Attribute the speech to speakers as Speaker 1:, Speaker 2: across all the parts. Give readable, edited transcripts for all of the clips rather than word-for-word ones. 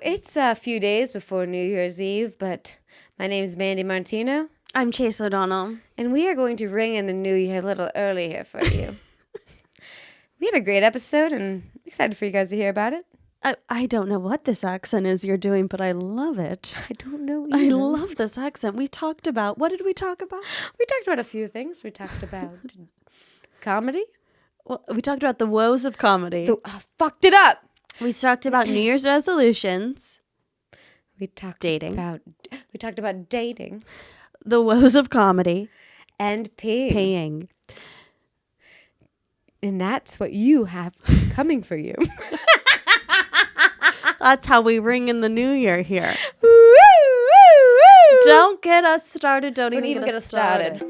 Speaker 1: it's a few days before New Year's Eve, but my name is Mandy Martino,
Speaker 2: I'm Chase O'Donnell.
Speaker 1: and we are going to ring in the new year a little early here for you. We had a great episode, and I'm excited for you guys to hear about it.
Speaker 2: I don't know what this accent is you're doing, but I love it.
Speaker 1: I don't know
Speaker 2: I
Speaker 1: either.
Speaker 2: love this accent. We talked about, what did we talk about?
Speaker 1: We talked about a few things. We talked about comedy.
Speaker 2: Well, we talked about the woes of comedy.
Speaker 1: Fucked it up.
Speaker 2: We talked about New Year's resolutions.
Speaker 1: We talked
Speaker 2: Dating.
Speaker 1: We talked about dating
Speaker 2: The woes of comedy.
Speaker 1: and peeing.
Speaker 2: Paying.
Speaker 1: And that's what you have coming for you.
Speaker 2: That's how we ring in the new year here.
Speaker 1: Woo, woo, woo.
Speaker 2: Don't get us started. Don't
Speaker 1: Don't even get us started.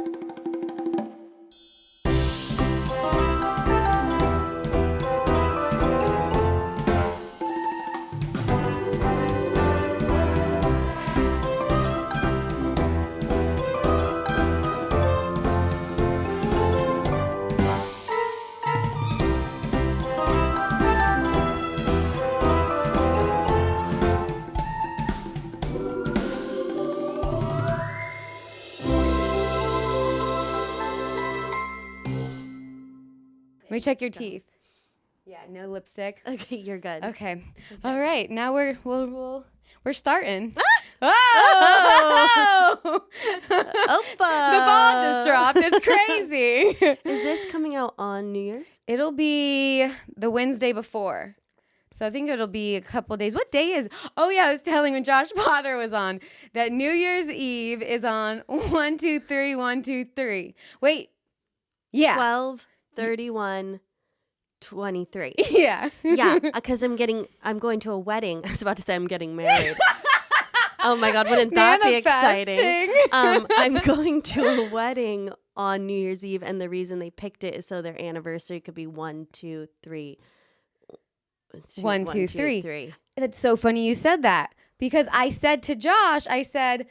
Speaker 1: Let me check your teeth. Yeah, no lipstick.
Speaker 2: Okay, you're good.
Speaker 1: Okay. All right. Now we're starting. Oh!
Speaker 2: Opa!
Speaker 1: The ball just dropped. It's crazy.
Speaker 2: Is this coming out on New Year's?
Speaker 1: It'll be the Wednesday before. So I think it'll be a couple days. What day is? Oh yeah, I was telling when Josh Potter was on that New Year's Eve is on 1, 2, 3, 1, 2, 3. Wait. Yeah.
Speaker 2: 12, 31, 23.
Speaker 1: Yeah.
Speaker 2: Yeah, because I'm going to a wedding. I was about to say I'm getting married. Oh my God, wouldn't that be exciting? I'm going to a wedding on New Year's Eve, and the reason they picked it is so their anniversary could be 1, 2, 3.
Speaker 1: 1, 2, 3. That's so funny you said that because I said to Josh, I said,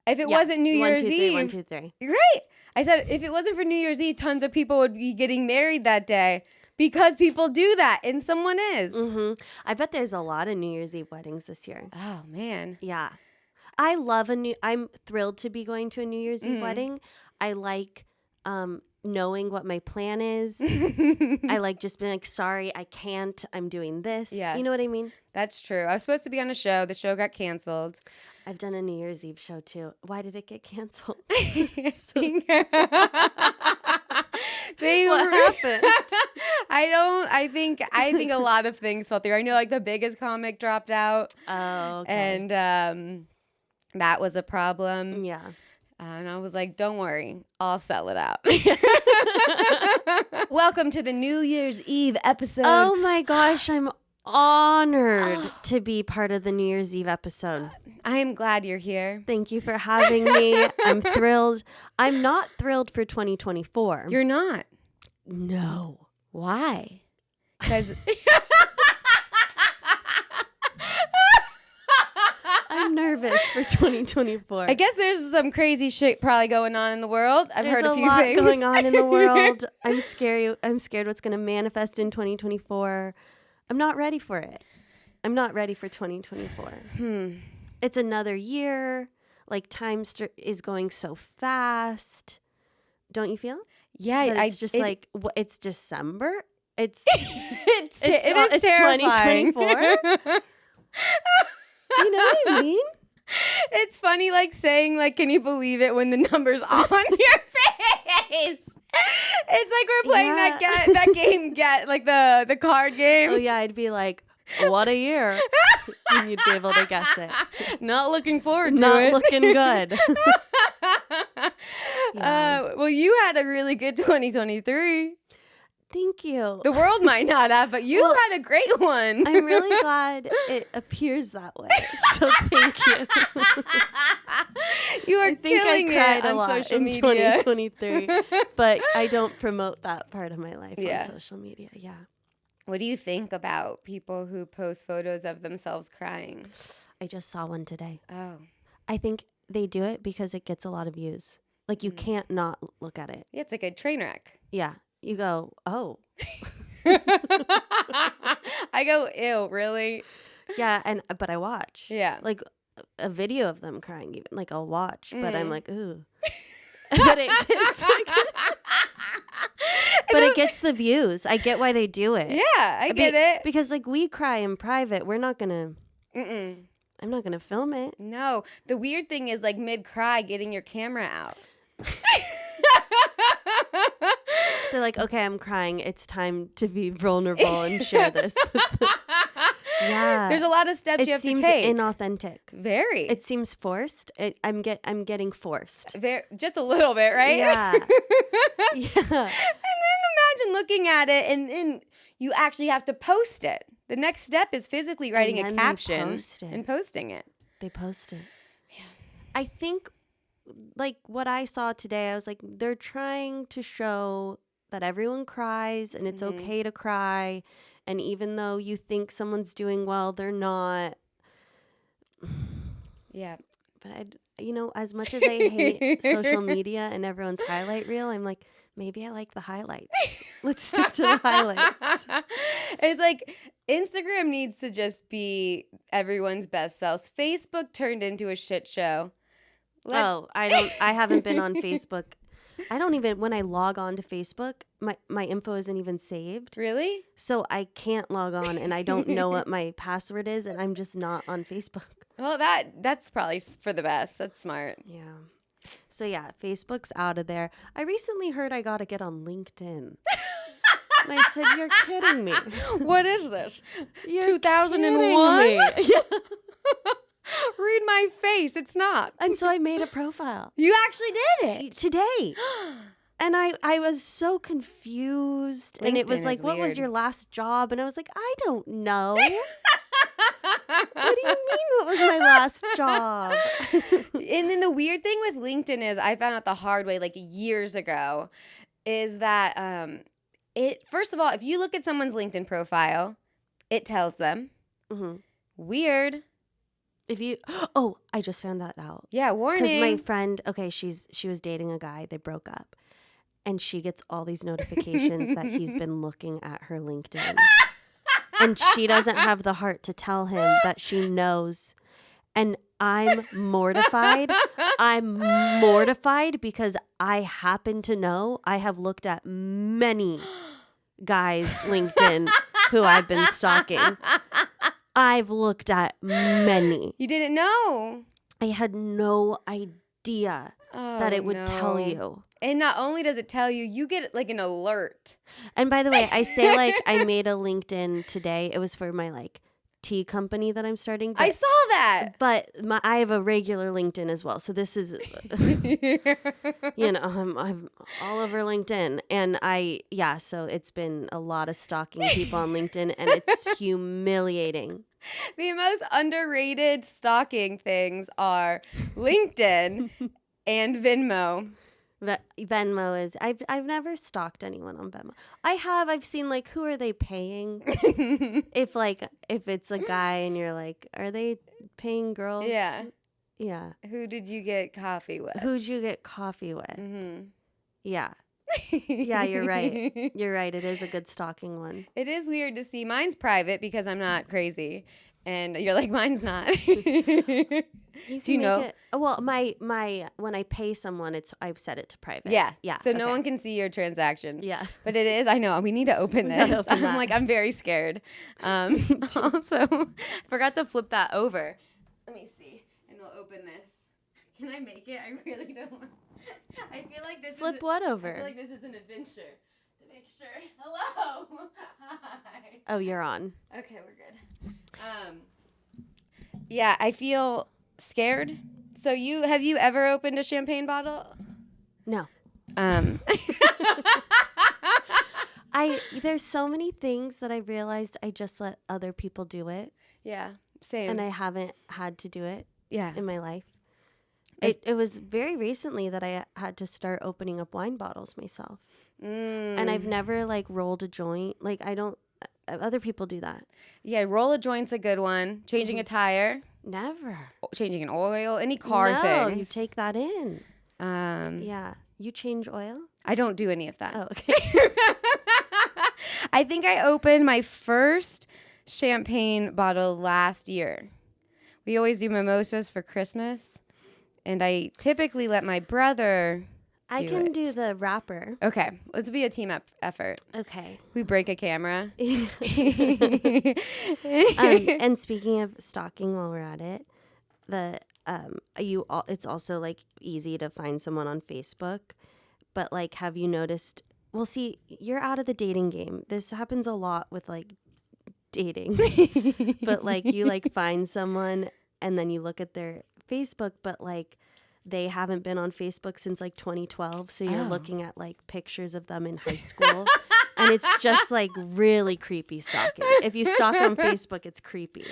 Speaker 1: if it wasn't New Year's
Speaker 2: 1, 2, 3,
Speaker 1: Eve,
Speaker 2: 1, 2, 3.
Speaker 1: Right. I said, if it wasn't for New Year's Eve, tons of people would be getting married that day because people do that and someone is.
Speaker 2: Mm-hmm. I bet there's a lot of New Year's Eve weddings this year.
Speaker 1: Oh, man.
Speaker 2: Yeah. I'm thrilled to be going to a New Year's Eve wedding. I like knowing what my plan is. I like just being like, sorry, I can't. I'm doing this.
Speaker 1: Yes.
Speaker 2: You know what I mean?
Speaker 1: That's true. I was supposed to be on a show. The show got canceled.
Speaker 2: I've done a New Year's Eve show too. Why did it get canceled? What happened?
Speaker 1: I think a lot of things fell through. I know like the biggest comic dropped out.
Speaker 2: Oh, okay.
Speaker 1: And that was a problem.
Speaker 2: Yeah.
Speaker 1: And I was like, don't worry, I'll sell it out. Welcome to the New Year's Eve episode.
Speaker 2: Oh my gosh, I'm honored to be part of the New Year's Eve episode.
Speaker 1: I am glad you're here.
Speaker 2: Thank you for having me. I'm thrilled. I'm not thrilled for 2024.
Speaker 1: You're not.
Speaker 2: No.
Speaker 1: Why? Because
Speaker 2: I'm nervous for 2024.
Speaker 1: I guess there's some crazy shit probably going on in the world. I've heard a few
Speaker 2: lot
Speaker 1: things
Speaker 2: going on in the world. I'm scared what's going to manifest in 2024. I'm not ready for it. I'm not ready for 2024. It's another year. Like time is going so fast. Don't you feel?
Speaker 1: Yeah,
Speaker 2: It's it's December. It's
Speaker 1: it is terrifying.
Speaker 2: 2024. You know what I mean?
Speaker 1: It's funny, like saying, like, can you believe it when the number's on your face? It's like we're playing that game, like the card game.
Speaker 2: Oh yeah, I'd be like, what a year. And you'd be able to guess it.
Speaker 1: Not looking forward to it.
Speaker 2: Not looking good.
Speaker 1: Well, you had a really good 2023.
Speaker 2: Thank you.
Speaker 1: The world might not have, but you had a great one.
Speaker 2: I'm really glad it appears that way. So thank you.
Speaker 1: You are killing it on social media.
Speaker 2: 2023, but I don't promote that part of my life on social media. Yeah.
Speaker 1: What do you think about people who post photos of themselves crying?
Speaker 2: I just saw one today.
Speaker 1: Oh.
Speaker 2: I think they do it because it gets a lot of views. Like you can't not look at it.
Speaker 1: Yeah, it's like a train wreck.
Speaker 2: Yeah. You go, oh.
Speaker 1: I go, ew, really?
Speaker 2: but I watch.
Speaker 1: Yeah.
Speaker 2: Like a video of them crying, even like I'll watch, but I'm like, ooh. But it gets the views. I get why they do it.
Speaker 1: Yeah, I get it.
Speaker 2: Because like we cry in private. We're not gonna. I'm not gonna film it.
Speaker 1: No, the weird thing is like mid-cry, getting your camera out.
Speaker 2: They're like, okay, I'm crying. It's time to be vulnerable and share this. Yeah,
Speaker 1: there's a lot of steps you have to take.
Speaker 2: It seems inauthentic.
Speaker 1: Very.
Speaker 2: It seems forced. I'm getting forced.
Speaker 1: Just a little bit, right?
Speaker 2: Yeah. Yeah.
Speaker 1: And then imagine looking at it, and then you actually have to post it. The next step is physically writing a caption and posting it.
Speaker 2: They post it. Yeah. I think, like what I saw today, I was like, they're trying to show that everyone cries and it's okay to cry. And even though you think someone's doing well, they're not.
Speaker 1: Yeah.
Speaker 2: But as much as I hate social media and everyone's highlight reel, I'm like, maybe I like the highlights. Let's stick to the highlights.
Speaker 1: It's like Instagram needs to just be everyone's best selves. Facebook turned into a shit show.
Speaker 2: I haven't been on Facebook. I don't even, when I log on to Facebook, my info isn't even saved.
Speaker 1: Really?
Speaker 2: So I can't log on and I don't know what my password is and I'm just not on Facebook.
Speaker 1: Well, that's probably for the best. That's smart.
Speaker 2: Yeah. So yeah, Facebook's out of there. I recently heard I got to get on LinkedIn. And I said, you're kidding me.
Speaker 1: What is this?
Speaker 2: You're
Speaker 1: 2001?
Speaker 2: Yeah.
Speaker 1: Read my face. It's not.
Speaker 2: And so I made a profile.
Speaker 1: You actually did it.
Speaker 2: Today. And I was so confused. And it was
Speaker 1: LinkedIn
Speaker 2: like,
Speaker 1: is
Speaker 2: what was
Speaker 1: weird.
Speaker 2: your last job? And I was like, I don't know. What do you mean, what was my last job?
Speaker 1: And then the weird thing with LinkedIn is I found out the hard way like years ago is that first of all, if you look at someone's LinkedIn profile, it tells them.
Speaker 2: Mm-hmm.
Speaker 1: Weird.
Speaker 2: I just found that out.
Speaker 1: Yeah, warning.
Speaker 2: Because my friend, she was dating a guy. They broke up. And she gets all these notifications that he's been looking at her LinkedIn. And she doesn't have the heart to tell him that she knows. And I'm mortified. I'm mortified because I happen to know I have looked at many guys' LinkedIn who I've been stalking. I've looked at many.
Speaker 1: You didn't know.
Speaker 2: I had no idea that it would tell you.
Speaker 1: And not only does it tell you, you get like an alert.
Speaker 2: And by the way, I say like I made a LinkedIn today. It was for my like tea company that I'm starting.
Speaker 1: I saw that.
Speaker 2: But I have a regular LinkedIn as well. So this is, I'm all over LinkedIn. And so it's been a lot of stalking people on LinkedIn and it's humiliating.
Speaker 1: The most underrated stalking things are LinkedIn and Venmo.
Speaker 2: Venmo is I've never stalked anyone on Venmo. I've seen like who are they paying? if it's a guy and you're like, are they paying girls?
Speaker 1: Yeah.
Speaker 2: Yeah.
Speaker 1: Who did you get coffee with?
Speaker 2: Who'd you get coffee with?
Speaker 1: Mm-hmm.
Speaker 2: Yeah. Yeah, you're right. You're right. It is a good stalking one.
Speaker 1: It is weird to see. Mine's private because I'm not crazy. And you're like, mine's not. Do you know?
Speaker 2: Well, my when I pay someone, I've set it to private.
Speaker 1: Yeah.
Speaker 2: Yeah.
Speaker 1: So no one can see your transactions.
Speaker 2: Yeah.
Speaker 1: But it is. I know. We need to open this. I'm very scared. Also, I forgot to flip that over. Let me see. And we'll open this. Can I make it? I really don't want. I feel like this
Speaker 2: Flip what over?
Speaker 1: I feel like this is an adventure. To make sure. Hello. Hi.
Speaker 2: Oh, you're on.
Speaker 1: Okay, we're good. Yeah, I feel scared. So have you ever opened a champagne bottle?
Speaker 2: No. There's so many things that I realized I just let other people do it.
Speaker 1: Yeah, same.
Speaker 2: And I haven't had to do it.
Speaker 1: Yeah.
Speaker 2: In my life. It was very recently that I had to start opening up wine bottles myself. And I've never like rolled a joint. Like other people do that.
Speaker 1: Yeah, roll a joint's a good one. Changing a tire.
Speaker 2: Never.
Speaker 1: Changing an oil. Any car things.
Speaker 2: No, you take that in. Yeah. You change oil?
Speaker 1: I don't do any of that.
Speaker 2: Oh, okay.
Speaker 1: I think I opened my first champagne bottle last year. We always do mimosas for Christmas, and I typically let my brother
Speaker 2: I
Speaker 1: do
Speaker 2: can
Speaker 1: it.
Speaker 2: do the wrapper.
Speaker 1: Okay, let's be a team effort.
Speaker 2: Okay.
Speaker 1: We break a camera.
Speaker 2: And speaking of stalking, while we're at it, it's also like easy to find someone on Facebook, but like, have you noticed? Well, see, you're out of the dating game. This happens a lot with like dating, but like you like find someone and then you look at their Facebook, but like they haven't been on Facebook since like 2012, so you're looking at like pictures of them in high school. And it's just like really creepy stalking. If you stalk on Facebook, it's creepy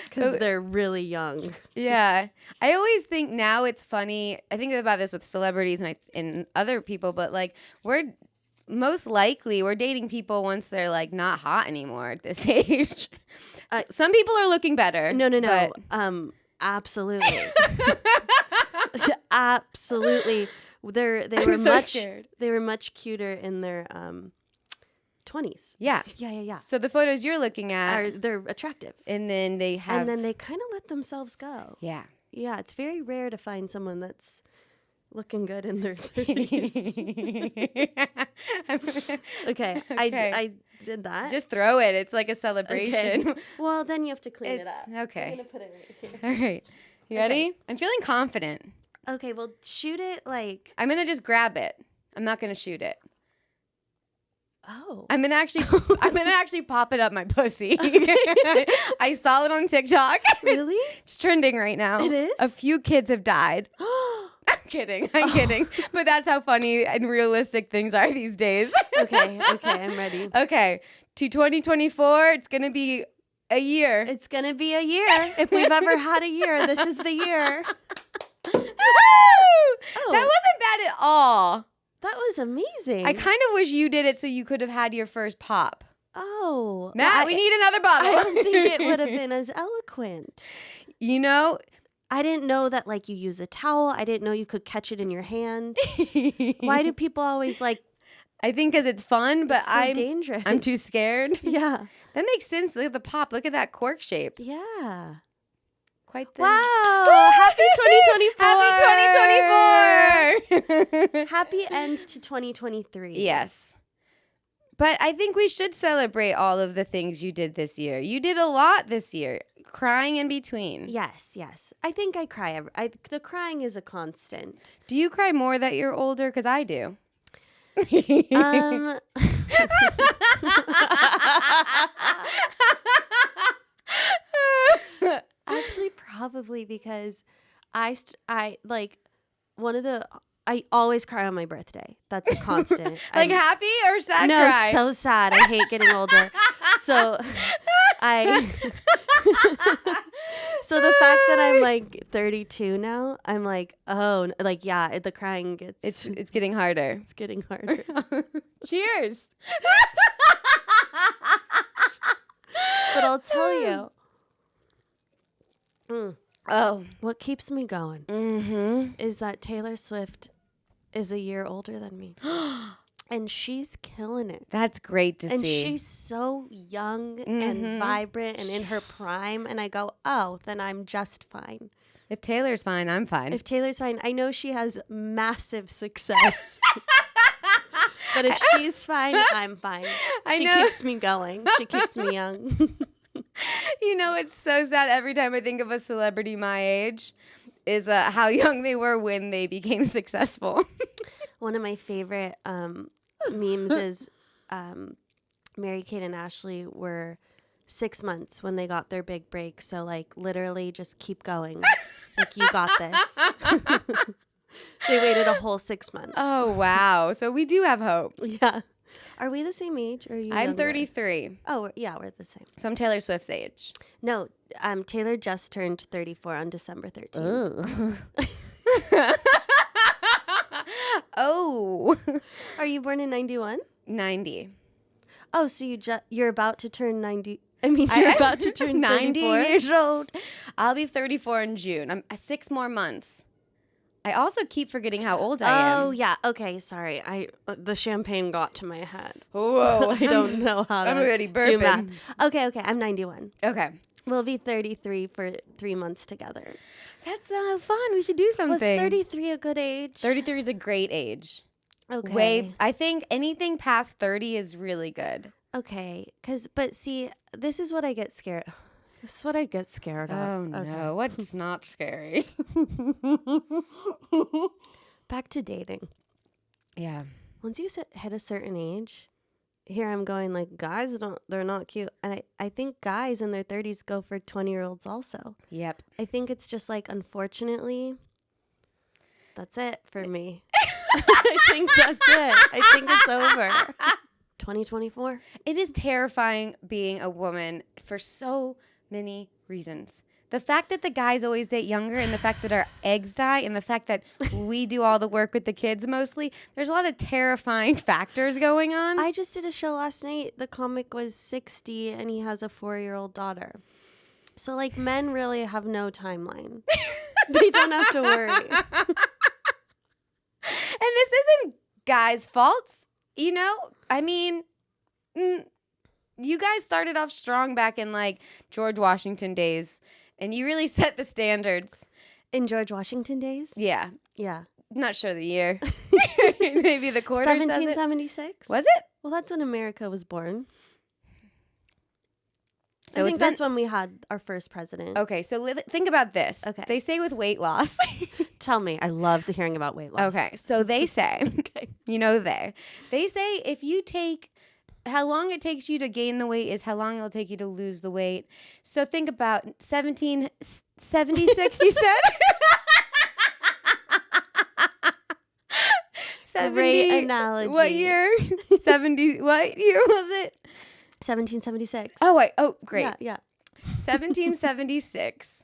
Speaker 2: because they're really young.
Speaker 1: Yeah. I always think now it's funny. I think about this with celebrities and other people, but like we're dating people once they're like not hot anymore at this age. Some people are looking better.
Speaker 2: No.
Speaker 1: But...
Speaker 2: Absolutely. Absolutely. They were much cuter in their 20s.
Speaker 1: Yeah.
Speaker 2: Yeah.
Speaker 1: So the photos you're looking at
Speaker 2: they're attractive.
Speaker 1: And then they
Speaker 2: kind of let themselves go.
Speaker 1: Yeah.
Speaker 2: Yeah, it's very rare to find someone that's looking good in their 30s. Okay. I did that.
Speaker 1: Just throw it. It's like a celebration.
Speaker 2: Okay. Well, then you have to clean it up.
Speaker 1: Okay.
Speaker 2: I'm going to put it right here.
Speaker 1: All right. You ready?
Speaker 2: Okay.
Speaker 1: I'm feeling confident.
Speaker 2: Okay, well, shoot it like...
Speaker 1: I'm going to just grab it. I'm not going to shoot it.
Speaker 2: Oh.
Speaker 1: I'm gonna actually pop it up my pussy. I saw it on TikTok.
Speaker 2: Really?
Speaker 1: It's trending right now.
Speaker 2: It is?
Speaker 1: A few kids have died. I'm kidding. But that's how funny and realistic things are these days.
Speaker 2: Okay, I'm ready.
Speaker 1: Okay, to 2024, it's gonna be a year.
Speaker 2: It's gonna be a year. If we've ever had a year, this is the year.
Speaker 1: That wasn't bad at all.
Speaker 2: That was amazing.
Speaker 1: I kind of wish you did it so you could have had your first pop.
Speaker 2: Oh.
Speaker 1: Matt, we need another bottle.
Speaker 2: I don't think it would have been as eloquent.
Speaker 1: You know,
Speaker 2: I didn't know that like you use a towel. I didn't know you could catch it in your hand. Why do people always like...
Speaker 1: I think because it's fun, but
Speaker 2: it's dangerous.
Speaker 1: I'm too scared.
Speaker 2: Yeah.
Speaker 1: That makes sense. Look at the pop. Look at that cork shape.
Speaker 2: Yeah.
Speaker 1: Quite the...
Speaker 2: Wow. Happy 2024.
Speaker 1: Happy 2024.
Speaker 2: Happy end to 2023.
Speaker 1: Yes. But I think we should celebrate all of the things you did this year. You did a lot this year. Crying in between.
Speaker 2: Yes. I think I cry. The crying is a constant.
Speaker 1: Do you cry more that you're older? Because I do.
Speaker 2: Actually, probably because I always cry on my birthday. That's a constant.
Speaker 1: Like happy or sad
Speaker 2: no,
Speaker 1: cry?
Speaker 2: So sad. I hate getting older. So so the fact that I'm like 32 now, I'm like, oh, like, yeah, the crying gets...
Speaker 1: It's getting harder.
Speaker 2: It's getting harder.
Speaker 1: Cheers.
Speaker 2: But I'll tell you.
Speaker 1: Oh.
Speaker 2: What keeps me going is that Taylor Swift is a year older than me. And she's killing it.
Speaker 1: That's great to
Speaker 2: and
Speaker 1: see.
Speaker 2: And she's so young and vibrant and in her prime. And I go, oh, then I'm just fine.
Speaker 1: If Taylor's fine, I'm fine.
Speaker 2: If Taylor's fine, I know she has massive success. But if she's fine, I'm fine. She keeps me going. She keeps me young.
Speaker 1: You know, it's so sad every time I think of a celebrity my age is how young they were when they became successful.
Speaker 2: One of my favorite memes is Mary-Kate and Ashley were 6 months when they got their big break. So, like, literally just keep going. Like, you got this. They waited a whole 6 months.
Speaker 1: Oh, wow. So we do have hope.
Speaker 2: Yeah. Are we the same age? Or are you
Speaker 1: I'm
Speaker 2: younger?
Speaker 1: 33.
Speaker 2: Oh, yeah, we're the same.
Speaker 1: So I'm Taylor Swift's age.
Speaker 2: No, Taylor just turned 34 on December 13th.
Speaker 1: Oh.
Speaker 2: Are you born in 91?
Speaker 1: 90.
Speaker 2: Oh, so you're about to turn 90. I mean, you're about to turn
Speaker 1: 90
Speaker 2: 34?
Speaker 1: years old. I'll be 34 in June. I'm 6 more months. I also keep forgetting how old I am.
Speaker 2: Oh, yeah. Okay, sorry. The champagne got to my head.
Speaker 1: Whoa.
Speaker 2: I don't know how to
Speaker 1: I'm already
Speaker 2: do math.
Speaker 1: burping.
Speaker 2: Okay, I'm 91.
Speaker 1: Okay.
Speaker 2: We'll be 33 for 3 months together.
Speaker 1: That's fun. We should do something.
Speaker 2: Was 33 a good age?
Speaker 1: 33 is a great age.
Speaker 2: Okay.
Speaker 1: I think anything past 30 is really good.
Speaker 2: Okay. But see, this is what I get scared. This is what I get scared of.
Speaker 1: Oh,
Speaker 2: okay.
Speaker 1: no. What's not scary?
Speaker 2: Back to dating.
Speaker 1: Yeah.
Speaker 2: Once you hit a certain age, here I'm going like guys they're not cute. And I think guys in their 30s go for 20-year-olds also.
Speaker 1: Yep.
Speaker 2: I think it's just like, unfortunately, that's it for me. I think that's it. I think it's over. 2024.
Speaker 1: It is terrifying being a woman for so many reasons. The fact that the guys always date younger, and the fact that our eggs die, and the fact that we do all the work with the kids mostly, there's a lot of terrifying factors going on.
Speaker 2: I just did a show last night. The comic was 60 and he has a 4-year-old daughter. So like, men really have no timeline. They don't have to worry.
Speaker 1: And this isn't guys' faults, you know? I mean, you guys started off strong back in like George Washington days, and you really set the standards.
Speaker 2: In George Washington days?
Speaker 1: Yeah.
Speaker 2: Yeah.
Speaker 1: Not sure the year. Maybe the quarter says it.
Speaker 2: 1776?
Speaker 1: Was it?
Speaker 2: Well, that's when America was born.
Speaker 1: So
Speaker 2: I think that's when we had our first president.
Speaker 1: Okay, so think about this.
Speaker 2: Okay.
Speaker 1: They say with weight loss.
Speaker 2: Tell me. I love hearing about weight loss.
Speaker 1: Okay, so they say,
Speaker 2: Okay.
Speaker 1: you know they say if you take, how long it takes you to gain the weight is how long it'll take you to lose the weight. So think about 1776, you said? 70,
Speaker 2: Great analogy.
Speaker 1: What year? 70, what year was it?
Speaker 2: 1776.
Speaker 1: Oh, wait. Oh, great.
Speaker 2: Yeah.
Speaker 1: 1776.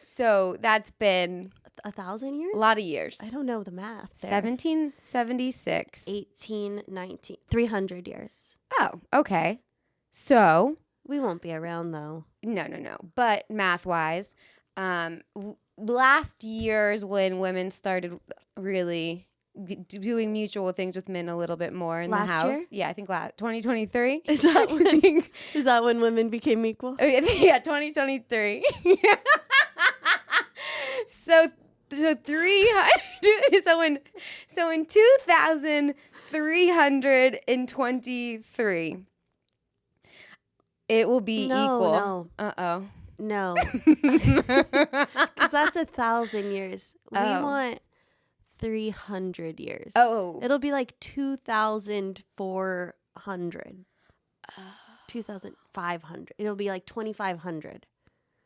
Speaker 1: So that's been
Speaker 2: 1,000 years?
Speaker 1: a lot of years.
Speaker 2: I don't know the math there.
Speaker 1: 1776.
Speaker 2: 1819. 300 years.
Speaker 1: Oh, okay. So
Speaker 2: We won't be around, though.
Speaker 1: no. But math-wise, last year's when women started really doing mutual things with men a little bit more in
Speaker 2: Last
Speaker 1: the house.
Speaker 2: year?
Speaker 1: Yeah, I think 2023.
Speaker 2: Is that when, is that when women became equal?
Speaker 1: Oh, yeah, 2023. So 300. So in 2323, it will be equal.
Speaker 2: No. No.
Speaker 1: Uh-oh.
Speaker 2: Because that's 1,000 years. We
Speaker 1: Oh.
Speaker 2: want 300 years.
Speaker 1: Oh.
Speaker 2: It'll be like 2,400. 2,500. It'll be like 2,500.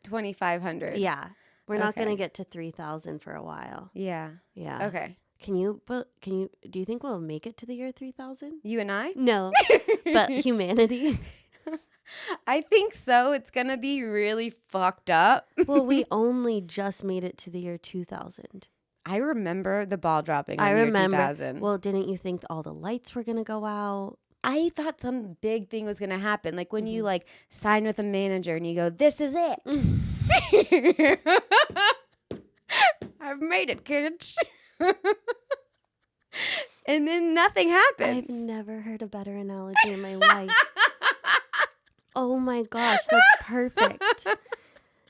Speaker 1: 2,500.
Speaker 2: Yeah. We're not going to
Speaker 1: Okay.
Speaker 2: get to 3,000 for a while.
Speaker 1: Yeah.
Speaker 2: Yeah.
Speaker 1: Okay.
Speaker 2: Do you think we'll make it to the year 3,000?
Speaker 1: You and I?
Speaker 2: No. But humanity?
Speaker 1: I think so. It's going to be really fucked up.
Speaker 2: Well, we only just made it to the year 2000.
Speaker 1: I remember the ball dropping
Speaker 2: I
Speaker 1: in the year
Speaker 2: remember.
Speaker 1: 2000.
Speaker 2: Well, didn't you think all the lights were going to go out?
Speaker 1: I thought some big thing was going to happen. Like when you like sign with a manager and you go, this is it. I've made it, kids. And then nothing happens.
Speaker 2: I've never heard a better analogy in my life. Oh my gosh, that's perfect.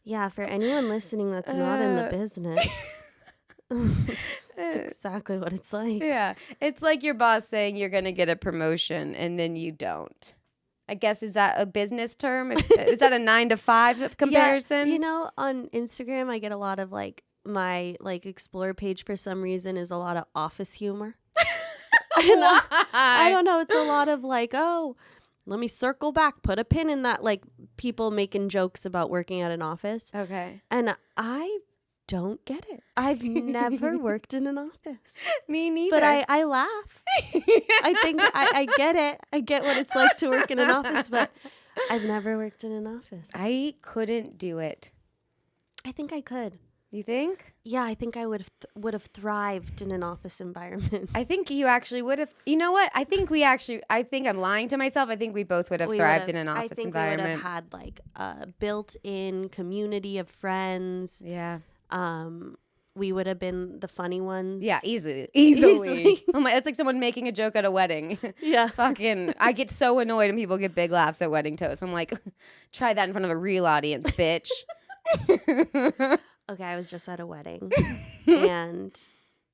Speaker 2: Yeah, for anyone listening that's not in the business, that's exactly what it's like.
Speaker 1: Yeah. It's like your boss saying you're going to get a promotion and then you don't. I guess, is that a business term? Is that a 9 to 5 comparison?
Speaker 2: Yeah, you know, on Instagram, I get a lot of like, my like explore page for some reason is a lot of office humor.
Speaker 1: Why?
Speaker 2: I don't know. It's a lot of like, oh, let me circle back, put a pin in that, like people making jokes about working at an office.
Speaker 1: Okay.
Speaker 2: And I don't get it. I've never worked in an office.
Speaker 1: Me neither.
Speaker 2: But I laugh. I think I get it. I get what it's like to work in an office, but I've never worked in an office.
Speaker 1: I couldn't do it.
Speaker 2: I think I could.
Speaker 1: You think?
Speaker 2: Yeah, I think I would have thrived in an office environment.
Speaker 1: I think you actually would have. You know what? I think I'm lying to myself. I think we both would have thrived in an office environment.
Speaker 2: We would have had like a built-in community of friends.
Speaker 1: Yeah.
Speaker 2: we would have been the funny ones.
Speaker 1: Yeah, easily.
Speaker 2: Easily.
Speaker 1: Oh my, it's like someone making a joke at a wedding.
Speaker 2: Yeah.
Speaker 1: Fucking, I get so annoyed when people get big laughs at wedding toast. I'm like, try that in front of a real audience, bitch.
Speaker 2: Okay, I was just at a wedding. And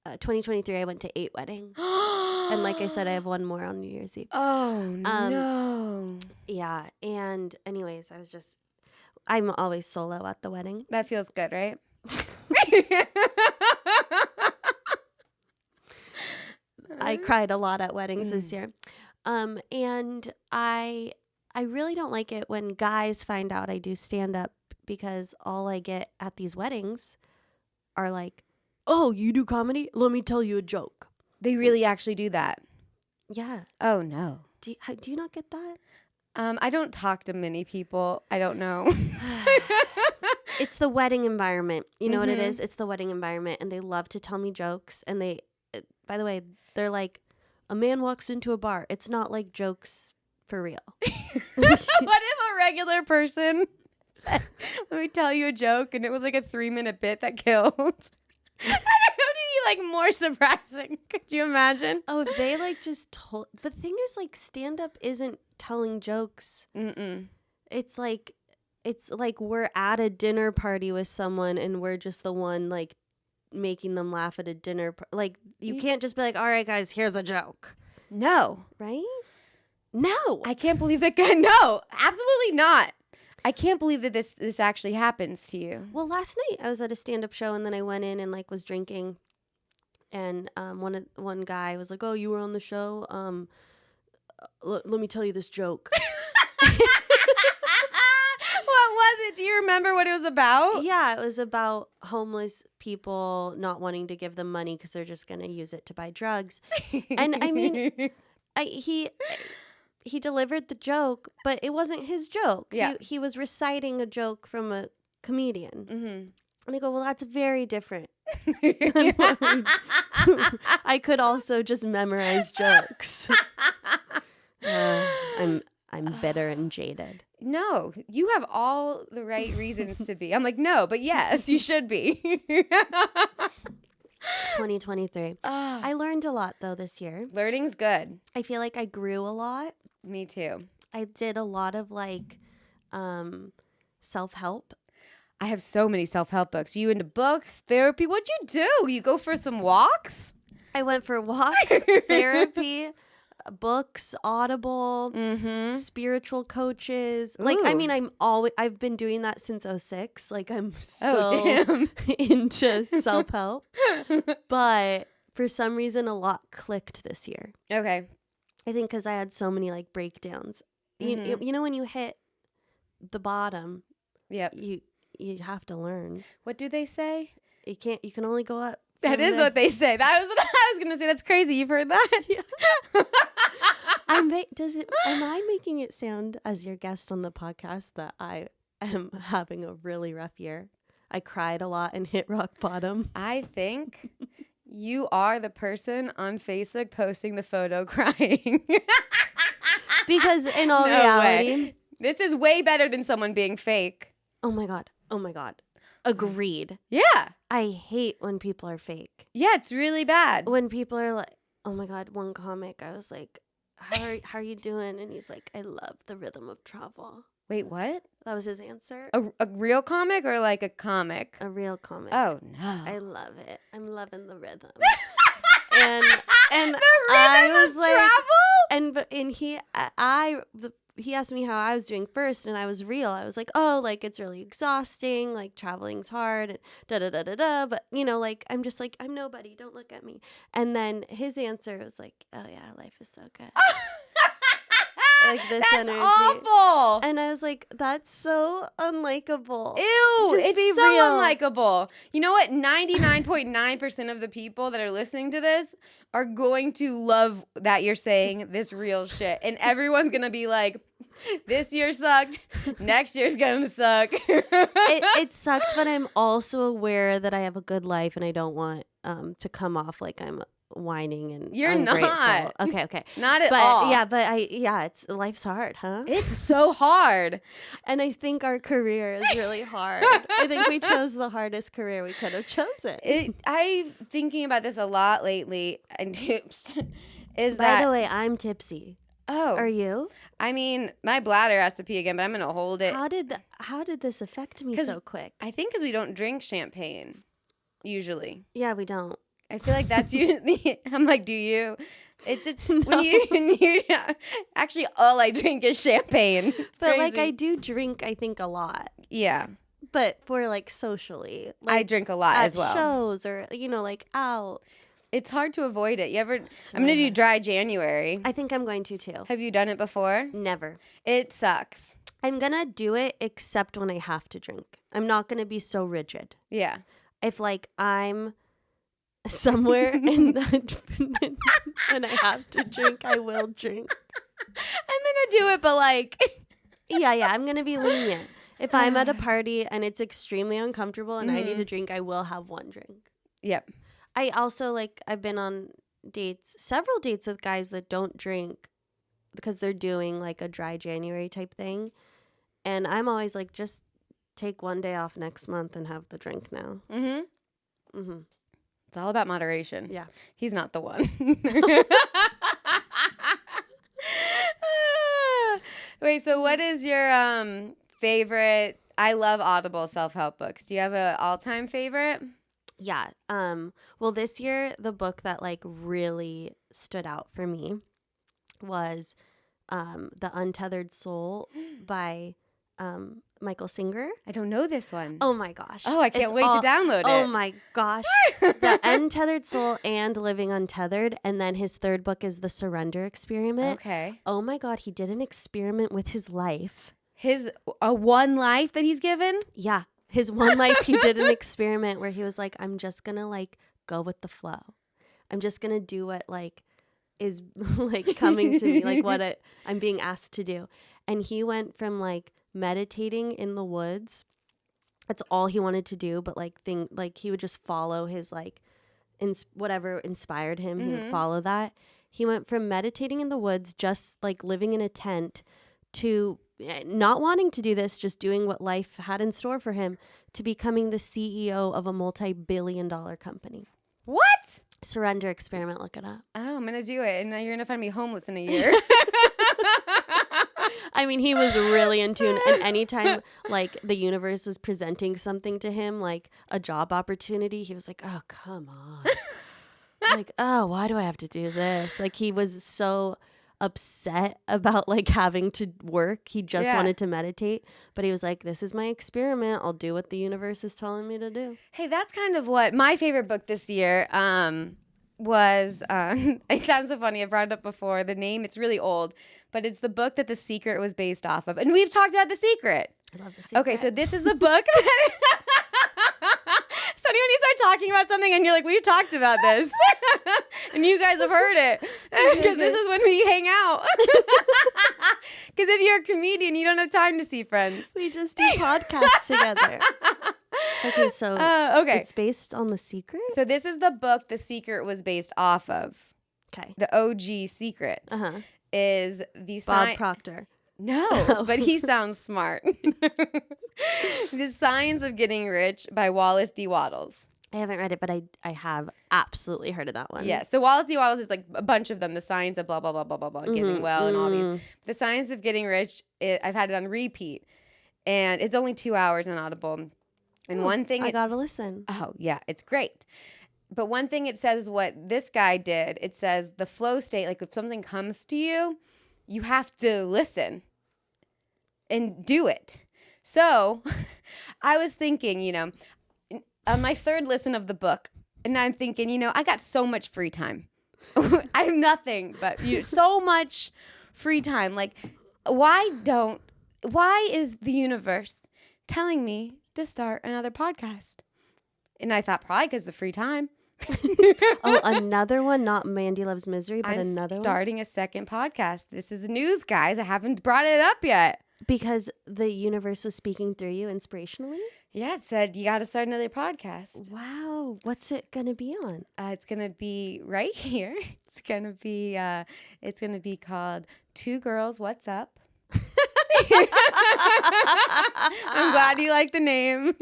Speaker 2: 2023, I went to 8 weddings. And like I said, I have one more on New Year's Eve.
Speaker 1: Oh, no.
Speaker 2: Yeah. And anyways, I'm always solo at the wedding.
Speaker 1: That feels good, right?
Speaker 2: I cried a lot at weddings this year. And I really don't like it when guys find out I do stand up, because all I get at these weddings are like, "Oh, you do comedy? Let me tell you a joke."
Speaker 1: They really actually do that.
Speaker 2: Yeah.
Speaker 1: Oh, no.
Speaker 2: Do you not get that?
Speaker 1: I don't talk to many people. I don't know.
Speaker 2: It's the wedding environment. You know what it
Speaker 1: Mhm.
Speaker 2: is? It's the wedding environment. And they love to tell me jokes. And by the way, they're like, a man walks into a bar. It's not like jokes for real.
Speaker 1: What if a regular person said, let me tell you a joke, and it was like a 3-minute bit that killed? How did he like more surprising? Could you imagine?
Speaker 2: Oh, if they like just told. The thing is, like, stand up isn't telling jokes.
Speaker 1: Mm-mm.
Speaker 2: It's like we're at a dinner party with someone and we're just the one like making them laugh at a dinner. Like, you can't just be like, all right, guys, here's a joke.
Speaker 1: No.
Speaker 2: Right? No.
Speaker 1: I can't believe that guy. No, absolutely not. I can't believe that this actually happens to you.
Speaker 2: Well, last night I was at a stand-up show and then I went in and like was drinking, and one guy was like, "Oh, you were on the show. Let me tell you this joke."
Speaker 1: What was it? Do you remember what it was about?
Speaker 2: Yeah, it was about homeless people not wanting to give them money because they're just gonna use it to buy drugs. And I mean, he delivered the joke, but it wasn't his joke.
Speaker 1: Yeah.
Speaker 2: He was reciting a joke from a comedian.
Speaker 1: Mm-hmm.
Speaker 2: And I go, well, that's very different. I could also just memorize jokes. I'm bitter and jaded.
Speaker 1: No, you have all the right reasons to be. I'm like, no, but yes, you should be.
Speaker 2: 2023. I learned a lot, though, this year.
Speaker 1: Learning's good.
Speaker 2: I feel like I grew a lot.
Speaker 1: Me too.
Speaker 2: I did a lot of, like, self-help.
Speaker 1: I have so many self-help books. You into books, therapy? What'd you do? You go for some walks?
Speaker 2: I went for walks, therapy, books, Audible, spiritual coaches. Like, I
Speaker 1: Ooh.
Speaker 2: mean, I've been doing that since 2006. Like, I'm
Speaker 1: damn.
Speaker 2: into self-help. But for some reason, a lot clicked this year.
Speaker 1: Okay.
Speaker 2: I think because I had so many, like, breakdowns. You know, when you hit the bottom,
Speaker 1: Yep.
Speaker 2: you have to learn.
Speaker 1: What do they say?
Speaker 2: You can only go up.
Speaker 1: That is what they say. That was what I was going to say. That's crazy. You've heard that? Yeah.
Speaker 2: Am I making it sound, as your guest on the podcast, that I am having a really rough year? I cried a lot and hit rock bottom.
Speaker 1: I think you are the person on Facebook posting the photo crying.
Speaker 2: Because in all
Speaker 1: No
Speaker 2: reality,
Speaker 1: way. This is way better than someone being fake.
Speaker 2: Oh my God. Agreed.
Speaker 1: Yeah.
Speaker 2: I hate when people are fake.
Speaker 1: Yeah, it's really bad.
Speaker 2: When people are like, oh my God, one comic, I was like, how are you doing? And he's like, I love the rhythm of travel.
Speaker 1: Wait, what?
Speaker 2: That was his answer.
Speaker 1: A real comic or like a comic?
Speaker 2: A real comic.
Speaker 1: Oh, no.
Speaker 2: I love it. I'm loving the rhythm. and
Speaker 1: the
Speaker 2: I
Speaker 1: rhythm
Speaker 2: was
Speaker 1: of
Speaker 2: like,
Speaker 1: travel?
Speaker 2: he asked me how I was doing first, and I was real. I was like, oh, like, it's really exhausting, like, traveling's hard, and da-da-da-da-da, but, you know, like, I'm just like, I'm nobody, don't look at me. And then his answer was like, oh, yeah, life is so good. Like, this
Speaker 1: That's
Speaker 2: energy.
Speaker 1: awful.
Speaker 2: And I was like, that's so unlikable.
Speaker 1: Ew,
Speaker 2: Just
Speaker 1: it's
Speaker 2: be
Speaker 1: so
Speaker 2: real.
Speaker 1: unlikable. You know what? 99.9% of the people that are listening to this are going to love that you're saying this real shit. And everyone's going to be like, this year sucked. Next year's going to suck.
Speaker 2: It sucked, but I'm also aware that I have a good life and I don't want to come off like I'm whining and
Speaker 1: You're
Speaker 2: ungrateful.
Speaker 1: not.
Speaker 2: Okay.
Speaker 1: Not at all.
Speaker 2: It's life's hard, huh?
Speaker 1: It's so hard.
Speaker 2: And I think our career is really hard. I think we chose the hardest career we could have chosen.
Speaker 1: I'm thinking about this a lot lately. And
Speaker 2: By the way, I'm tipsy.
Speaker 1: Oh,
Speaker 2: Are you?
Speaker 1: I mean, my bladder has to pee again, but I'm gonna hold it.
Speaker 2: How did this affect me so quick?
Speaker 1: I think because we don't drink champagne usually.
Speaker 2: Yeah, we don't.
Speaker 1: I feel like that's usually. I'm like, do you? It's when you actually all I drink is champagne. It's
Speaker 2: but
Speaker 1: crazy.
Speaker 2: I do drink, I think, a lot.
Speaker 1: Yeah,
Speaker 2: But for socially,
Speaker 1: I drink a lot
Speaker 2: at
Speaker 1: as well.
Speaker 2: shows or out.
Speaker 1: It's hard to avoid it. I'm gonna do dry January.
Speaker 2: I think I'm going to too.
Speaker 1: Have you done it before?
Speaker 2: Never.
Speaker 1: It sucks.
Speaker 2: I'm gonna do it except when I have to drink. I'm not gonna be so rigid.
Speaker 1: Yeah.
Speaker 2: If I'm somewhere and and I have to drink, I will drink.
Speaker 1: I'm gonna do it, but
Speaker 2: Yeah, I'm gonna be lenient. If I'm at a party and it's extremely uncomfortable and I need a drink, I will have one drink.
Speaker 1: Yep.
Speaker 2: I also I've been on several dates with guys that don't drink because they're doing a dry January type thing. And I'm always just take one day off next month and have the drink now.
Speaker 1: It's all about moderation.
Speaker 2: Yeah.
Speaker 1: He's not the one. Wait, so what is your favorite? I love Audible self-help books. Do you have an all-time favorite?
Speaker 2: Yeah. Well, this year the book that really stood out for me was The Untethered Soul by Michael Singer.
Speaker 1: I don't know this one.
Speaker 2: Oh my gosh.
Speaker 1: Oh, I can't wait to download it.
Speaker 2: Oh my gosh. The Untethered Soul and Living Untethered. And then his third book is The Surrender Experiment.
Speaker 1: Okay.
Speaker 2: Oh my God. He did an experiment with his life.
Speaker 1: His one life that he's given?
Speaker 2: Yeah. His one life, he did an experiment where he was like, I'm just going to go with the flow. I'm just going to do what is coming to me, what I'm being asked to do. And he went from meditating in the woods. That's all he wanted to do. But he would just follow his whatever inspired him. He would follow that. He went from meditating in the woods, just living in a tent, to not wanting to do this, just doing what life had in store for him, to becoming the CEO of a multi-billion-dollar company.
Speaker 1: What?
Speaker 2: Surrender Experiment. Look it up.
Speaker 1: Oh, I'm going to do it. And now you're going to find me homeless in a year.
Speaker 2: I mean, he was really in tune. And anytime the universe was presenting something to him, a job opportunity, he was like, oh, come on. Oh, why do I have to do this? He was so upset about having to work. He just wanted to meditate, but he was like, this is my experiment. I'll do what the universe is telling me to do.
Speaker 1: Hey, that's kind of what my favorite book this year was. It sounds so funny. I brought it up before. The name, it's really old, but it's the book that The Secret was based off of. And we've talked about The Secret.
Speaker 2: I love The Secret.
Speaker 1: Okay, so this is the book. So when you start talking about something and you're like, we've talked about this. And you guys have heard it. Because this is when we hang out. Because if you're a comedian, you don't have time to see friends.
Speaker 2: We just do podcasts together. Okay, so it's based on The Secret?
Speaker 1: So this is the book The Secret was based off of.
Speaker 2: Okay.
Speaker 1: The OG Secret is the
Speaker 2: Bob Proctor.
Speaker 1: No, but he sounds smart. The Science of Getting Rich by Wallace D. Wattles.
Speaker 2: I haven't read it, but I have absolutely heard of that one.
Speaker 1: Yeah, so Wallace D. Wattles is a bunch of them. The Science of blah, blah, blah, blah, blah, blah, getting well and all these. The Science of Getting Rich, I've had it on repeat. And it's only 2 hours on Audible. And one thing...
Speaker 2: I gotta listen.
Speaker 1: Oh, yeah, it's great. But one thing it says is what this guy did. It says the flow state, if something comes to you, you have to listen and do it. So I was thinking, on my third listen of the book, and I'm thinking, I got so much free time. I have nothing but so much free time. Why is the universe telling me to start another podcast? And I thought probably because of free time.
Speaker 2: Oh, another one, not Mandy Loves Misery, but another one.
Speaker 1: Starting a second podcast. This is news, guys. I haven't brought it up yet.
Speaker 2: Because the universe was speaking through you inspirationally?
Speaker 1: Yeah, it said you got to start another podcast.
Speaker 2: Wow. What's it going to be on?
Speaker 1: It's gonna be right here. It's gonna be called Two Girls What's Up. I'm glad you like the name.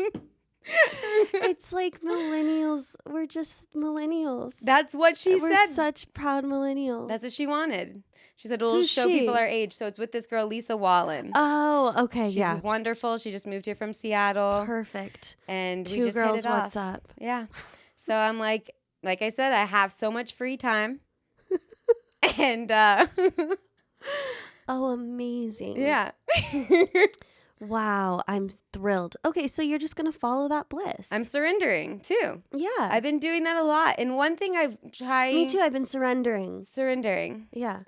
Speaker 2: It's like millennials. We're just millennials.
Speaker 1: That's what she
Speaker 2: We're
Speaker 1: said.
Speaker 2: such proud millennials.
Speaker 1: That's what she wanted. She said we'll
Speaker 2: Who's
Speaker 1: show
Speaker 2: she?
Speaker 1: people our age. So it's with this girl, Lisa Wallen.
Speaker 2: Oh, okay.
Speaker 1: She's
Speaker 2: yeah.
Speaker 1: wonderful. She just moved here from Seattle.
Speaker 2: Perfect.
Speaker 1: And we
Speaker 2: Two
Speaker 1: just
Speaker 2: girls,
Speaker 1: hit it off.
Speaker 2: what's up?
Speaker 1: Yeah. So I'm like I said, I have so much free time. And
Speaker 2: Oh, amazing.
Speaker 1: yeah.
Speaker 2: Wow, I'm thrilled. Okay, so you're just going to follow that bliss.
Speaker 1: I'm surrendering too.
Speaker 2: Yeah.
Speaker 1: I've been doing that a lot. And one thing I've tried.
Speaker 2: Me too. I've been surrendering.
Speaker 1: Surrendering.
Speaker 2: Yeah.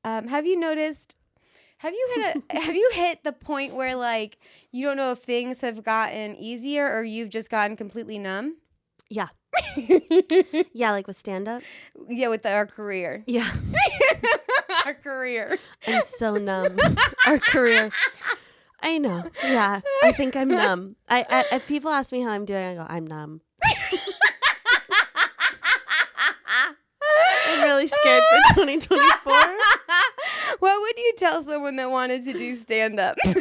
Speaker 1: Have you noticed? Have you hit the point where like you don't know if things have gotten easier or you've just gotten completely numb?
Speaker 2: Yeah. Yeah, like with stand up.
Speaker 1: Yeah, with our career.
Speaker 2: Yeah.
Speaker 1: Our career.
Speaker 2: I'm so numb. Our career. I know. Yeah. I think I'm numb. I if people ask me how I'm doing, I go, I'm numb. I'm really scared for 2024.
Speaker 1: What would you tell someone that wanted to do stand up? Just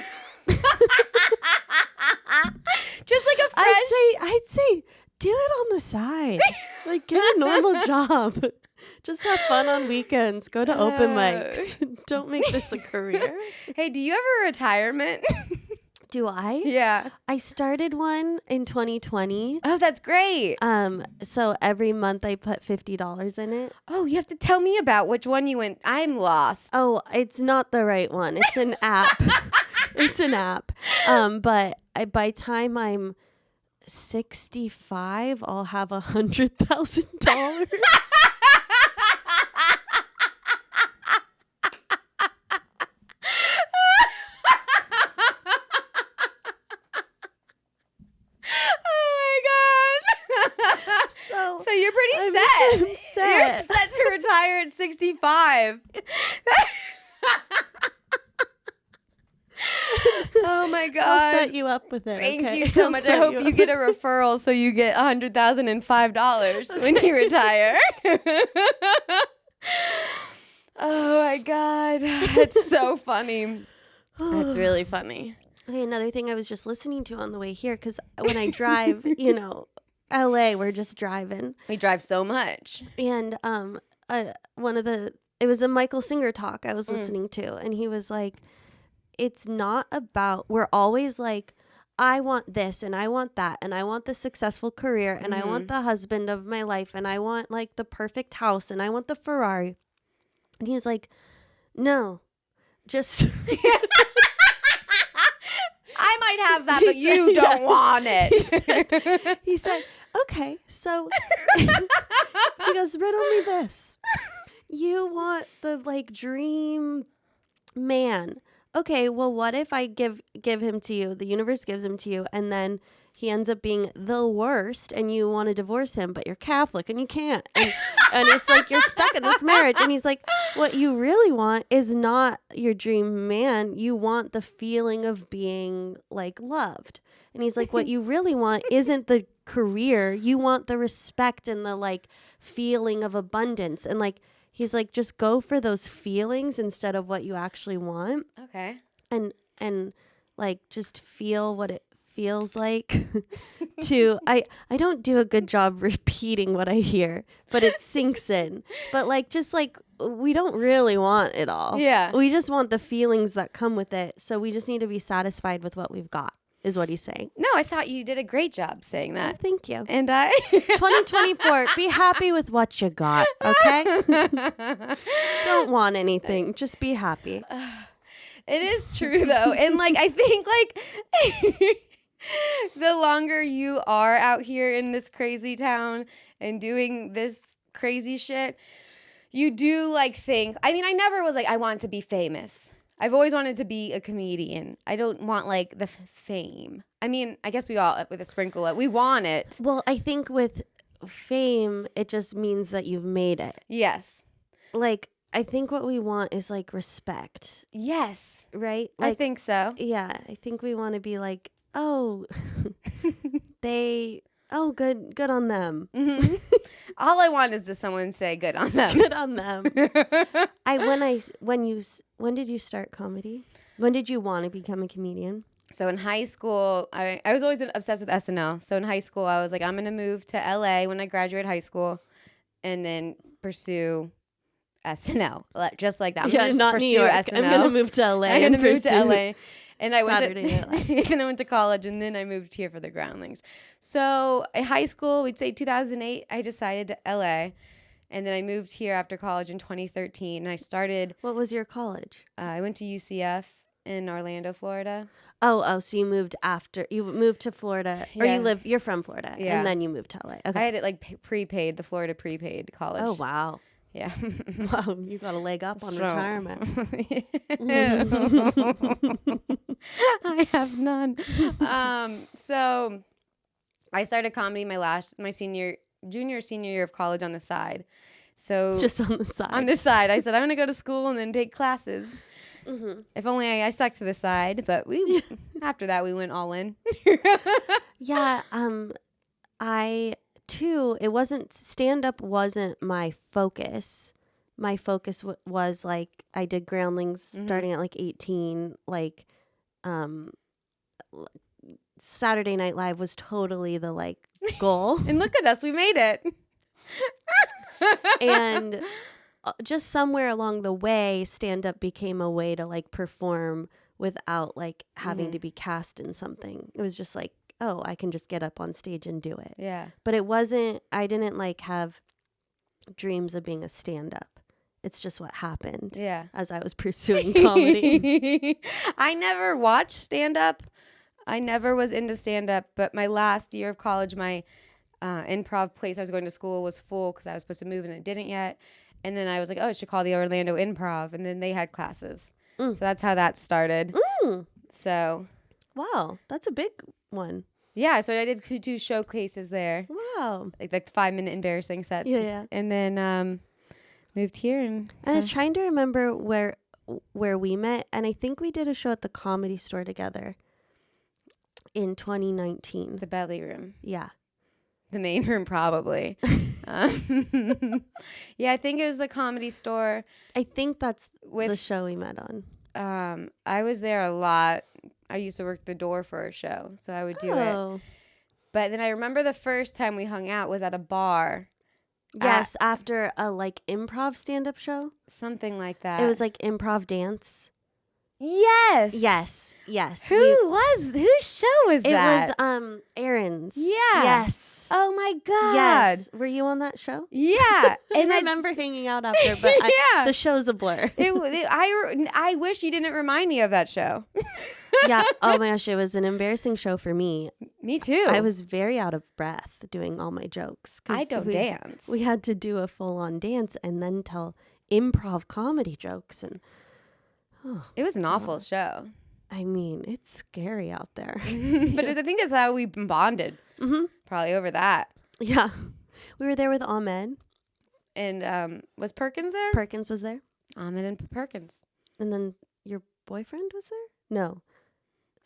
Speaker 1: like a fresh.
Speaker 2: I'd say do it on the side. Like get a normal job. Just have fun on weekends. Go to open mics. Don't make this a career.
Speaker 1: Hey, do you have a retirement?
Speaker 2: Do I?
Speaker 1: Yeah.
Speaker 2: I started one in 2020.
Speaker 1: Oh, that's great.
Speaker 2: So every month I put $50 in it.
Speaker 1: Oh, you have to tell me about which one you went. I'm lost.
Speaker 2: Oh, it's not the right one. It's an app. It's an app. But by time I'm 65, I'll have $100,000.
Speaker 1: So you're pretty set.
Speaker 2: I'm set.
Speaker 1: You're set to retire at 65. Oh my God.
Speaker 2: I'll set you up with it.
Speaker 1: Thank
Speaker 2: okay?
Speaker 1: you so
Speaker 2: I'll
Speaker 1: much. I
Speaker 2: set
Speaker 1: hope
Speaker 2: you
Speaker 1: you
Speaker 2: up.
Speaker 1: get a referral so you get $100,005 when you retire. Oh my God. It's so funny. That's really funny.
Speaker 2: Okay, another thing I was just listening to on the way here, because when I drive, LA, we're just driving.
Speaker 1: We drive so much.
Speaker 2: And it was a Michael Singer talk I was listening to, and he was like, it's not about, we're always like, I want this and I want that and I want the successful career and I want the husband of my life and I want like the perfect house and I want the Ferrari. And he's like, no, just...
Speaker 1: I might have that, but you don't want it.
Speaker 2: He said, okay, so he goes, riddle me this. You want the like dream man. Okay, well, what if I give him to you, the universe gives him to you, and then he ends up being the worst and you want to divorce him, but you're Catholic and you can't. And it's like you're stuck in this marriage. And he's like, what you really want is not your dream man. You want the feeling of being like loved. And he's like, what you really want isn't the career. You want the respect and the like feeling of abundance. And like, he's like, just go for those feelings instead of what you actually want.
Speaker 1: Okay.
Speaker 2: And like, just feel what it feels like to I don't do a good job repeating what I hear, but it sinks in. But like just like we don't really want it all.
Speaker 1: Yeah.
Speaker 2: We just want the feelings that come with it. So we just need to be satisfied with what we've got, is what he's saying.
Speaker 1: No, I thought you did a great job saying that.
Speaker 2: Oh, thank you.
Speaker 1: And I
Speaker 2: 2024, be happy with what you got, okay? Don't want anything. Just be happy.
Speaker 1: It is true though. And like I think like the longer you are out here in this crazy town and doing this crazy shit, you do like think, I mean, I never was like, I want to be famous. I've always wanted to be a comedian. I don't want like the fame. I mean, I guess we all, with a sprinkle of, we want it.
Speaker 2: Well, I think with fame, it just means that you've made it.
Speaker 1: Yes.
Speaker 2: Like, I think what we want is like respect,
Speaker 1: Yes,
Speaker 2: right?
Speaker 1: I
Speaker 2: Like,
Speaker 1: think so.
Speaker 2: yeah, I think we want to be like, oh, good on them.
Speaker 1: Mhm. All I want is to someone say good on them.
Speaker 2: Good on them. When did you start comedy? When did you want to become a comedian?
Speaker 1: So in high school, I was always obsessed with SNL. So in high school, I was like, I'm going to move to LA when I graduate high school and then pursue SNL. Just like that. I'm going to
Speaker 2: not
Speaker 1: pursue
Speaker 2: New York.
Speaker 1: SNL.
Speaker 2: I'm gonna move to LA.
Speaker 1: I'm going to move to
Speaker 2: pursue
Speaker 1: LA. And I went
Speaker 2: Saturday Night Live.
Speaker 1: to and I went to college and then I moved here for the Groundlings. So in high school, we'd say 2008, I decided to LA. And then I moved here after college in 2013 and I started
Speaker 2: What was your college?
Speaker 1: I went to UCF in Orlando, Florida.
Speaker 2: Oh, so you moved to Florida, or
Speaker 1: Yeah.
Speaker 2: you're from Florida,
Speaker 1: Yeah.
Speaker 2: and then you moved to LA. Okay.
Speaker 1: I had it like prepaid, the Florida prepaid college.
Speaker 2: Oh, wow.
Speaker 1: Yeah.
Speaker 2: Wow, you got a leg up on
Speaker 1: So-
Speaker 2: retirement.
Speaker 1: I have none. So I started comedy my junior senior year of college on the side. So
Speaker 2: Just on the side.
Speaker 1: on the side, I said I'm gonna go to school and then take classes.
Speaker 2: Mm-hmm.
Speaker 1: If only I stuck to the side, but after that we went all in.
Speaker 2: Yeah, I too, stand-up wasn't my focus. My focus was like, I did Groundlings starting at like 18, like, Saturday Night Live was totally the like goal.
Speaker 1: And look at us, we made it.
Speaker 2: And just somewhere along the way, stand-up became a way to like perform without like having to be cast in something. It was just like, oh, I can just get up on stage and do it.
Speaker 1: Yeah.
Speaker 2: But I didn't like have dreams of being a stand-up. It's just what happened
Speaker 1: Yeah.
Speaker 2: as I was pursuing comedy.
Speaker 1: I never watched stand-up. I never was into stand-up, but my last year of college, my improv place I was going to school was full because I was supposed to move and it didn't yet. And then I was like, oh, I should call the Orlando Improv. And then they had classes. So that's how that started. So,
Speaker 2: Wow, that's a big one.
Speaker 1: yeah, so I did 2 showcases there.
Speaker 2: Wow.
Speaker 1: Like 5-minute embarrassing sets.
Speaker 2: Yeah.
Speaker 1: And then moved here and
Speaker 2: I was trying to remember where we met, and I think we did a show at the Comedy Store together in 2019.
Speaker 1: the belly room.
Speaker 2: Yeah.
Speaker 1: The main room, probably. Yeah, I think it was the Comedy Store.
Speaker 2: I think that's the
Speaker 1: With
Speaker 2: show we met on.
Speaker 1: I was there a lot. I used to work the door for a show, so I would do it.
Speaker 2: Oh.
Speaker 1: But then I remember the first time we hung out was at a bar.
Speaker 2: Yes, after a like improv stand-up show.
Speaker 1: Something like that.
Speaker 2: It was like improv dance.
Speaker 1: Yes.
Speaker 2: Yes.
Speaker 1: Whose show was
Speaker 2: It
Speaker 1: that?
Speaker 2: was Aaron's.
Speaker 1: Yeah.
Speaker 2: Yes.
Speaker 1: Oh my God.
Speaker 2: Yes. Were you on that show?
Speaker 1: Yeah.
Speaker 2: I
Speaker 1: And
Speaker 2: remember hanging out after, but
Speaker 1: Yeah.
Speaker 2: the show's a blur.
Speaker 1: I wish you didn't remind me of that show.
Speaker 2: Yeah. Oh my gosh, it was an embarrassing show for me.
Speaker 1: Me too.
Speaker 2: I was very out of breath doing all my jokes. 'Cause
Speaker 1: I don't dance.
Speaker 2: We had to do a full-on dance and then tell improv comedy jokes, and
Speaker 1: It was an awful show.
Speaker 2: I mean, it's scary out there.
Speaker 1: But I think that's how we bonded. Probably over that.
Speaker 2: Yeah. We were there with Ahmed.
Speaker 1: And was Perkins there?
Speaker 2: Perkins was there.
Speaker 1: Ahmed and Perkins.
Speaker 2: And then your boyfriend was there? No.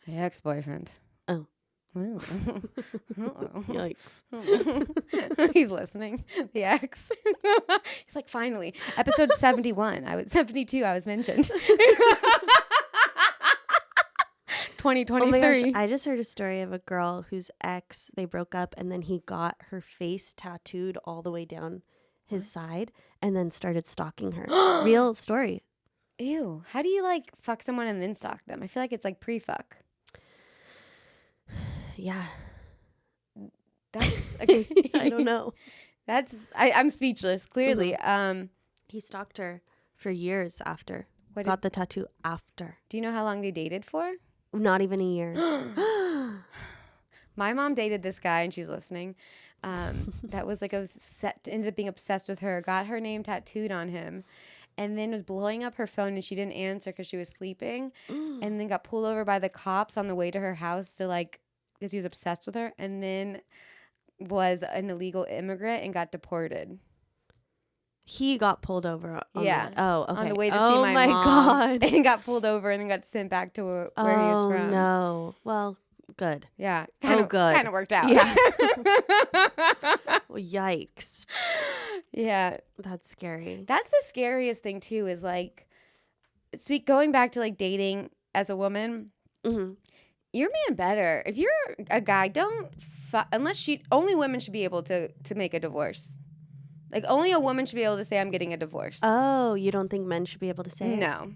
Speaker 1: My ex-boyfriend.
Speaker 2: Oh.
Speaker 1: Ooh.
Speaker 2: Yikes.
Speaker 1: He's listening. The ex. He's like, finally. Episode 71. 72, I was mentioned. 2023.
Speaker 2: Oh my gosh, I just heard a story of a girl whose ex, they broke up, and then he got her face tattooed all the way down his side and then started stalking her. Real story.
Speaker 1: Ew. How do you like fuck someone and then stalk them? I feel like it's like pre-fuck.
Speaker 2: Yeah.
Speaker 1: That's okay.
Speaker 2: I don't know.
Speaker 1: I'm speechless, clearly.
Speaker 2: He stalked her for years after.
Speaker 1: What
Speaker 2: Got the tattoo after.
Speaker 1: Do you know how long they dated for?
Speaker 2: Not even a year.
Speaker 1: My mom dated this guy, and she's listening. That was like ended up being obsessed with her, got her name tattooed on him, and then was blowing up her phone, and she didn't answer because she was sleeping, and then got pulled over by the cops on the way to her house because he was obsessed with her, and then was an illegal immigrant and got deported.
Speaker 2: He got pulled over.
Speaker 1: Yeah.
Speaker 2: Okay.
Speaker 1: On the way to see
Speaker 2: oh
Speaker 1: my mom.
Speaker 2: God.
Speaker 1: And got pulled over and then got sent back to where he was from.
Speaker 2: Oh, no. Well, good.
Speaker 1: Yeah.
Speaker 2: Good.
Speaker 1: Kind of worked out.
Speaker 2: Yeah. Well, yikes.
Speaker 1: Yeah.
Speaker 2: That's scary.
Speaker 1: That's the scariest thing, too, is like, going back to like dating as a woman,
Speaker 2: Mm-hmm.
Speaker 1: your man better. If you're a guy, only women should be able to make a divorce. Like, only a woman should be able to say, I'm getting a divorce.
Speaker 2: Oh, you don't think men should be able to say it?
Speaker 1: No.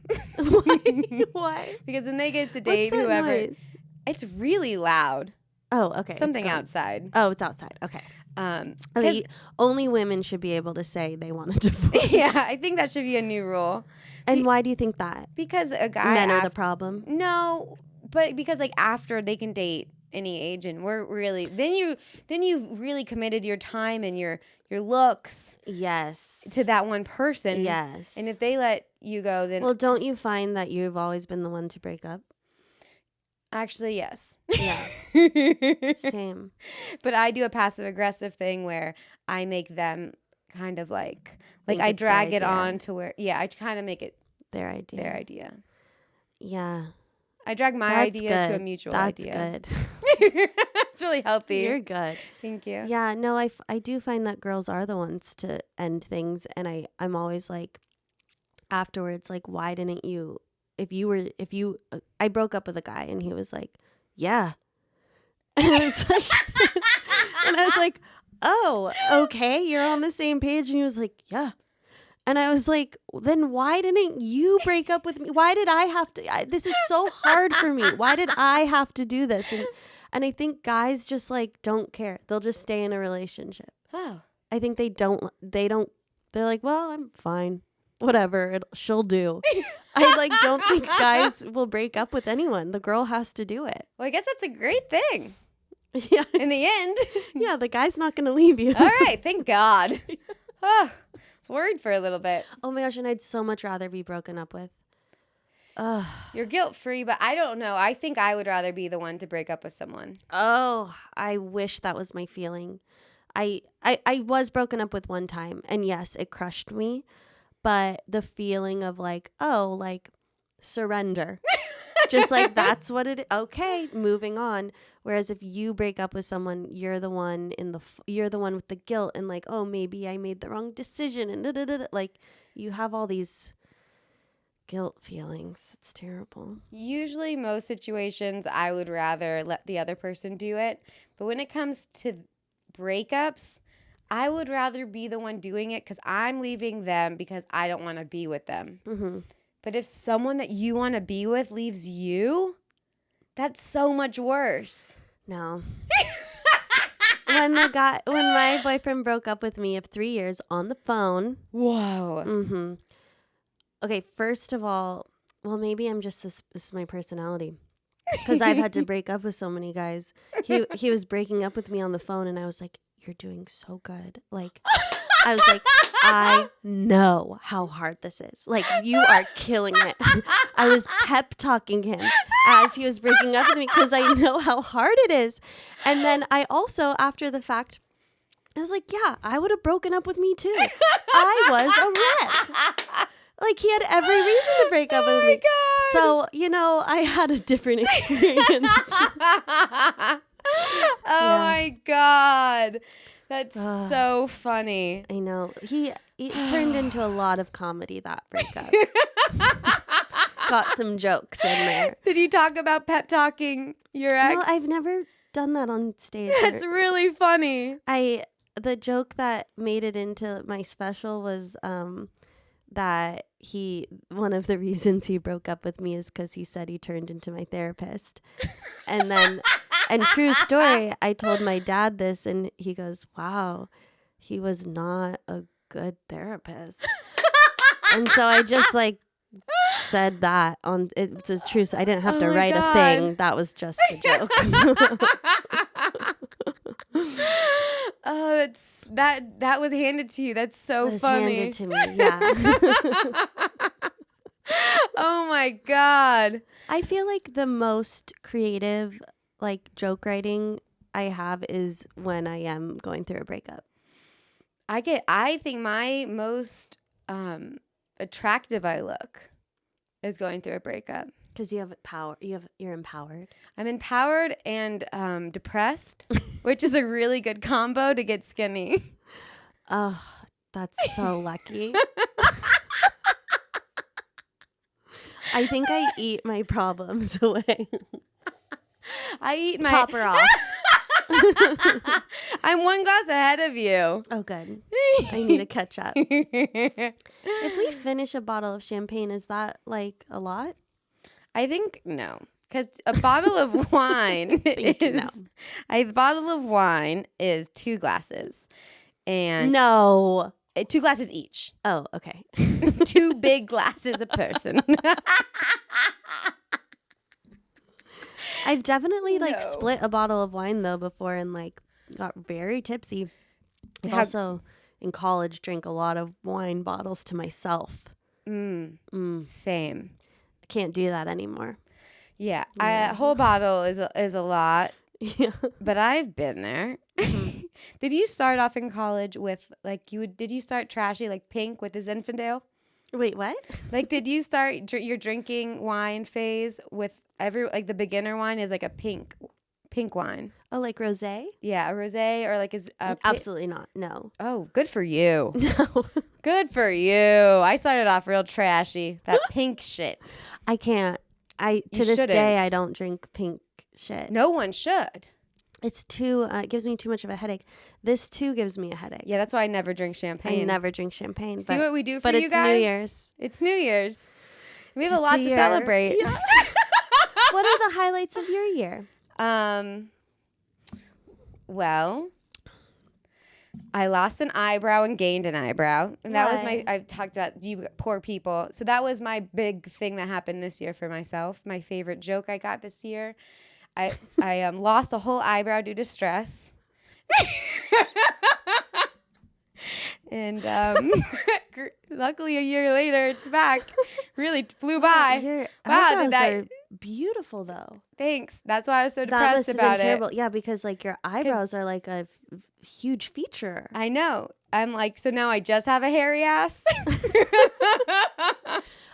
Speaker 2: Why?
Speaker 1: Because then they get to date
Speaker 2: What's that
Speaker 1: whoever.
Speaker 2: noise?
Speaker 1: It's really loud.
Speaker 2: Oh, okay.
Speaker 1: Something outside.
Speaker 2: Oh, it's outside. Okay. Okay, only women should be able to say they want a divorce.
Speaker 1: Yeah, I think that should be a new rule.
Speaker 2: And why do you think that?
Speaker 1: Because a guy...
Speaker 2: Men are the problem?
Speaker 1: No, but because like after they can date any age, and we're really... Then you've really committed your time and your looks...
Speaker 2: Yes.
Speaker 1: To that one person.
Speaker 2: Yes.
Speaker 1: And if they let you go, then...
Speaker 2: Well, don't you find that you've always been the one to break up?
Speaker 1: Actually, yes.
Speaker 2: Yeah. Same.
Speaker 1: But I do a passive aggressive thing where I make them kind of like I
Speaker 2: it's
Speaker 1: drag
Speaker 2: their
Speaker 1: it
Speaker 2: idea.
Speaker 1: on to where, I kind of make it
Speaker 2: Their idea. Yeah.
Speaker 1: I drag my
Speaker 2: That's
Speaker 1: idea
Speaker 2: good.
Speaker 1: to a mutual
Speaker 2: That's
Speaker 1: idea.
Speaker 2: good.
Speaker 1: It's really healthy.
Speaker 2: You're good.
Speaker 1: Thank you.
Speaker 2: Yeah, no, I do find that girls are the ones to end things, and I'm always like, afterwards, like, why didn't you, I broke up with a guy, and he was like, yeah. And I was like, oh, okay, you're on the same page. And he was like, yeah. And I was like, then why didn't you break up with me? Why did I have to? This is so hard for me. Why did I have to do this? And I think guys just like don't care. They'll just stay in a relationship.
Speaker 1: Oh.
Speaker 2: I think they're like, well, I'm fine. Whatever, she'll do. I like don't think guys will break up with anyone. The girl has to do it.
Speaker 1: Well, I guess that's a great thing.
Speaker 2: Yeah.
Speaker 1: In the end.
Speaker 2: Yeah, the guy's not going to leave you.
Speaker 1: All right, thank God. Oh, I was worried for a little bit.
Speaker 2: Oh my gosh, and I'd so much rather be broken up with.
Speaker 1: You're guilt-free, but I don't know. I think I would rather be the one to break up with someone.
Speaker 2: Oh, I wish that was my feeling. I was broken up with one time, and yes, it crushed me. But the feeling of like, oh, like surrender. Just like that's what it is. Okay, moving on. Whereas if you break up with someone, you're the one you're the one with the guilt and like, oh, maybe I made the wrong decision and like you have all these guilt feelings. It's terrible.
Speaker 1: Usually most situations I would rather let the other person do it. But when it comes to breakups, I would rather be the one doing it because I'm leaving them because I don't want to be with them.
Speaker 2: Mm-hmm.
Speaker 1: But if someone that you want to be with leaves you, that's so much worse.
Speaker 2: No. When my boyfriend broke up with me of 3 years on the phone.
Speaker 1: Whoa.
Speaker 2: Mm-hmm. Okay, first of all, well, maybe I'm just this is my personality. Because I've had to break up with so many guys. He was breaking up with me on the phone, and I was like, you're doing so good. Like, I was like, I know how hard this is. Like, you are killing it. I was pep talking him as he was breaking up with me because I know how hard it is. And then I also, after the fact, I was like, yeah, I would have broken up with me too. I was a wreck. Like, he had every reason to break up with me.
Speaker 1: God.
Speaker 2: So, I had a different experience.
Speaker 1: Oh my God. That's so funny.
Speaker 2: I know. It turned into a lot of comedy, that breakup. Got some jokes in there.
Speaker 1: Did you talk about pep talking your ex?
Speaker 2: No, I've never done that on stage.
Speaker 1: That's really funny.
Speaker 2: The joke that made it into my special was that one of the reasons he broke up with me is because he said he turned into my therapist. And true story, I told my dad this and he goes, wow, he was not a good therapist. And so I just like said that on, it's a true, I didn't have to write a thing. That was just the joke.
Speaker 1: Oh, that was handed to you. That's so funny.
Speaker 2: Handed to me, yeah.
Speaker 1: Oh my God.
Speaker 2: I feel like the most creative like joke writing I have is when I am going through a breakup.
Speaker 1: I think my most attractive I look is going through a breakup.
Speaker 2: Because you have power. You're empowered.
Speaker 1: I'm empowered and depressed, which is a really good combo to get skinny.
Speaker 2: Oh, that's so lucky. I think I eat my problems away.
Speaker 1: I eat my
Speaker 2: Top her off.
Speaker 1: I'm one glass ahead of you.
Speaker 2: Oh, good. I need to catch up. If we finish a bottle of champagne, is that like a lot?
Speaker 1: I think no, because a bottle of wine a bottle of wine is 2 glasses, and
Speaker 2: No.
Speaker 1: 2 glasses each.
Speaker 2: Oh, okay.
Speaker 1: 2 big glasses a person.
Speaker 2: I've definitely
Speaker 1: No.
Speaker 2: split a bottle of wine though before and got very tipsy. I
Speaker 1: How-
Speaker 2: also in college drank a lot of wine bottles to myself.
Speaker 1: Same.
Speaker 2: I can't do that anymore.
Speaker 1: Yeah, a whole bottle is a lot,
Speaker 2: Yeah.
Speaker 1: but I've been there. Did you start off in college with did you start trashy like Pink with his Zinfandel?
Speaker 2: Wait, what?
Speaker 1: Like, did you start your drinking wine phase with the beginner wine is like a pink wine?
Speaker 2: Oh, like rosé?
Speaker 1: Yeah, a rosé or like is
Speaker 2: Absolutely not. No.
Speaker 1: Oh, good for you.
Speaker 2: No.
Speaker 1: Good for you. I started off real trashy. That pink shit.
Speaker 2: I can't. To this
Speaker 1: shouldn't.
Speaker 2: day I don't drink pink shit.
Speaker 1: No one should.
Speaker 2: It's too it gives me too much of a headache. This too gives me a headache.
Speaker 1: Yeah, that's why I never drink
Speaker 2: I
Speaker 1: champagne.
Speaker 2: never drink champagne.
Speaker 1: See what we do for
Speaker 2: but
Speaker 1: you
Speaker 2: it's
Speaker 1: guys?
Speaker 2: New Year's.
Speaker 1: It's New Year's. We have a
Speaker 2: It's
Speaker 1: lot
Speaker 2: a
Speaker 1: to
Speaker 2: year.
Speaker 1: celebrate.
Speaker 2: Yeah. What are the highlights of your year?
Speaker 1: Well, I lost an eyebrow and gained an eyebrow. And that was
Speaker 2: Why?
Speaker 1: I've talked about you poor people. So that was my big thing that happened this year for myself. My favorite joke I got this year. I lost a whole eyebrow due to stress. And luckily a year later it's back. Really flew by.
Speaker 2: Your
Speaker 1: Wow,
Speaker 2: eyebrows
Speaker 1: did that
Speaker 2: are beautiful though.
Speaker 1: Thanks. That's why I was so
Speaker 2: That
Speaker 1: depressed
Speaker 2: must have
Speaker 1: about
Speaker 2: been
Speaker 1: it.
Speaker 2: terrible. Yeah, because your eyebrows are like a huge feature.
Speaker 1: I know. I'm like, so now I just have a hairy ass.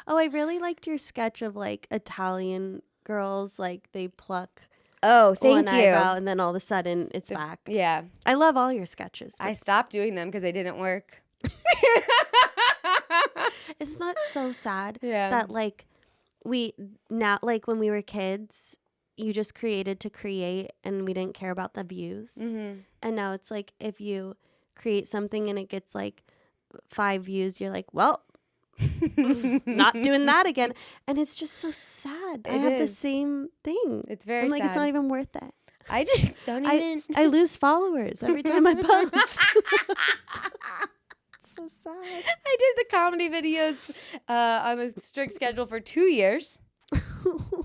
Speaker 2: Oh, I really liked your sketch of Italian girls, they pluck
Speaker 1: Oh, thank
Speaker 2: one
Speaker 1: you.
Speaker 2: eyebrow and then all of a sudden it's back.
Speaker 1: Yeah.
Speaker 2: I love all your sketches.
Speaker 1: I stopped doing them because they didn't work.
Speaker 2: Isn't that so sad?
Speaker 1: Yeah.
Speaker 2: That we now when we were kids, you just created to create and we didn't care about the views.
Speaker 1: Mm-hmm.
Speaker 2: And now it's if you create something and it gets 5 views, you're well, not doing that again. And it's just so sad. I have the same thing.
Speaker 1: It's very
Speaker 2: I'm
Speaker 1: sad.
Speaker 2: it's not even worth it.
Speaker 1: I just don't even.
Speaker 2: I lose followers every time I post. It's so sad.
Speaker 1: I did the comedy videos on a strict schedule for 2 years.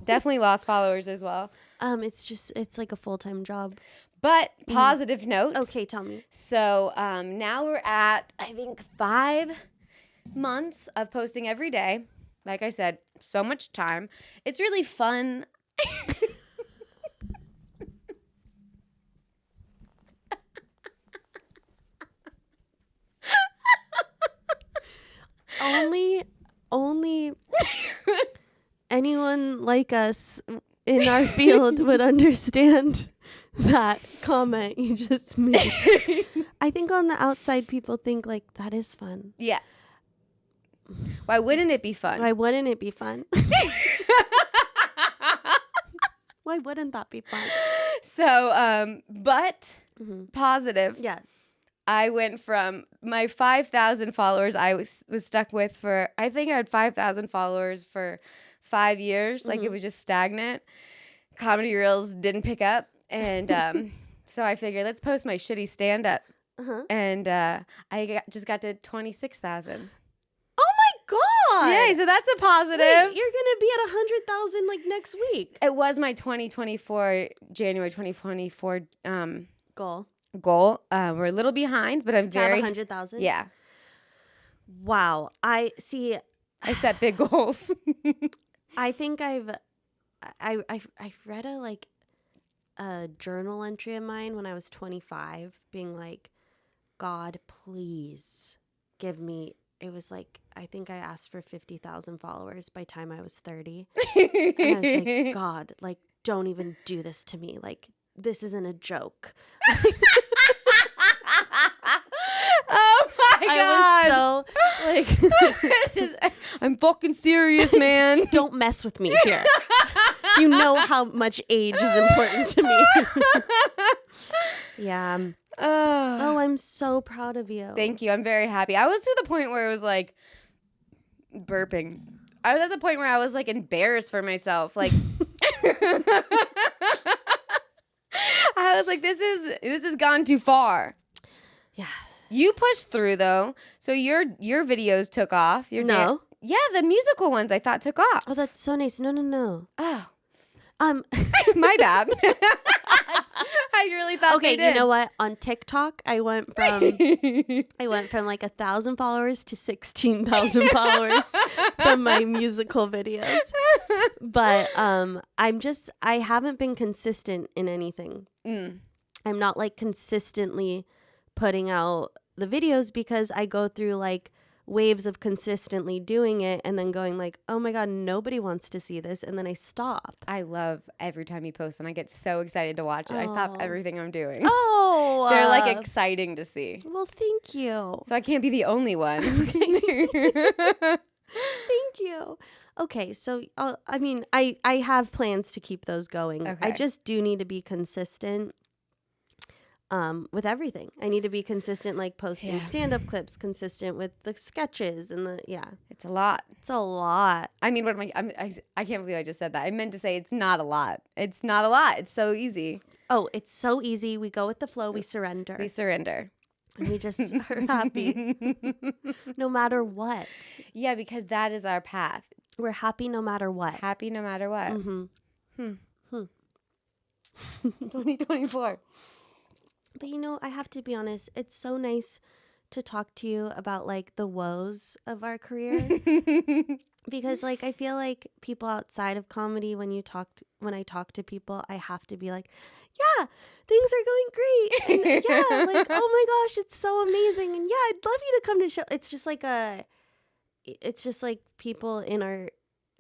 Speaker 1: Definitely lost followers as well.
Speaker 2: It's like a full-time job.
Speaker 1: But positive note.
Speaker 2: Okay, tell me.
Speaker 1: So now we're at, I think, 5 months of posting every day. Like I said, so much time. It's really fun.
Speaker 2: Only anyone like us in our field would understand that comment you just made. I think on the outside people think that is fun.
Speaker 1: Yeah. Why wouldn't it be fun?
Speaker 2: Why wouldn't it be fun? Why wouldn't that be fun?
Speaker 1: So, but positive.
Speaker 2: Yeah.
Speaker 1: I went from my 5,000 followers I was stuck with for, I think I had 5,000 followers for 5 years. It was just stagnant. Comedy Reels didn't pick up. And so I figured, let's post my shitty stand-up. And just got to 26,000.
Speaker 2: Oh my God.
Speaker 1: Yay, so that's a positive.
Speaker 2: Wait, you're going to be at 100,000 next week.
Speaker 1: It was my January 2024
Speaker 2: Goal.
Speaker 1: We're a little behind, but I'm
Speaker 2: To have
Speaker 1: very
Speaker 2: 100,000?
Speaker 1: Yeah.
Speaker 2: Wow. I
Speaker 1: set big goals.
Speaker 2: I think I've read a journal entry of mine when I was 25 being God, please give me. It was like, I think I asked for 50,000 followers by the time I was 30. And I was like, God, like, don't even do this to me. Like, this isn't a joke.
Speaker 1: Oh my God.
Speaker 2: I was so like,
Speaker 1: I'm fucking serious, man.
Speaker 2: don't mess with me here. You know how much age is important to me. Yeah. Oh, I'm so proud of you.
Speaker 1: Thank you. I'm very happy. I was to the point where it was like burping. I was at the point where I was like embarrassed for myself. Like I was like, this has gone too far.
Speaker 2: Yeah.
Speaker 1: You pushed through though. So your videos took off.
Speaker 2: No.
Speaker 1: Yeah, the musical ones I thought took off.
Speaker 2: Oh, that's so nice. No.
Speaker 1: Oh. My bad. I really thought
Speaker 2: okay,
Speaker 1: they did.
Speaker 2: you know what? On TikTok, I went from like 1,000 followers to 16,000 followers from my musical videos. But I haven't been consistent in anything. I'm not like consistently putting out the videos because I go through like waves of consistently doing it and then going like, oh my God, nobody wants to see this. And then I stop.
Speaker 1: I love every time you post and I get so excited to watch it. I stop everything I'm doing.
Speaker 2: Oh.
Speaker 1: They're like exciting to see.
Speaker 2: Well, thank you.
Speaker 1: So I can't be the only one.
Speaker 2: Thank you. Okay, so I have plans to keep those going.
Speaker 1: Okay.
Speaker 2: I just do need to be consistent with everything. I need to be consistent, like posting stand-up clips, consistent with the sketches and
Speaker 1: It's a lot.
Speaker 2: It's a lot.
Speaker 1: I mean, what am I can't believe I just said that. I meant to say it's not a lot. It's not a lot. It's so easy.
Speaker 2: Oh, it's so easy. We go with the flow. We surrender.
Speaker 1: We surrender.
Speaker 2: And we just are happy no matter what.
Speaker 1: Yeah, because that is our path.
Speaker 2: We're happy no matter what.
Speaker 1: Happy no matter what.
Speaker 2: 2024. But I have to be honest, it's so nice to talk to you about like the woes of our career. Because like I feel like people outside of comedy, when I talk to people, I have to be like, yeah, things are going great. And yeah, like, oh my gosh, it's so amazing. And yeah, I'd love you to come to show. It's just like people in our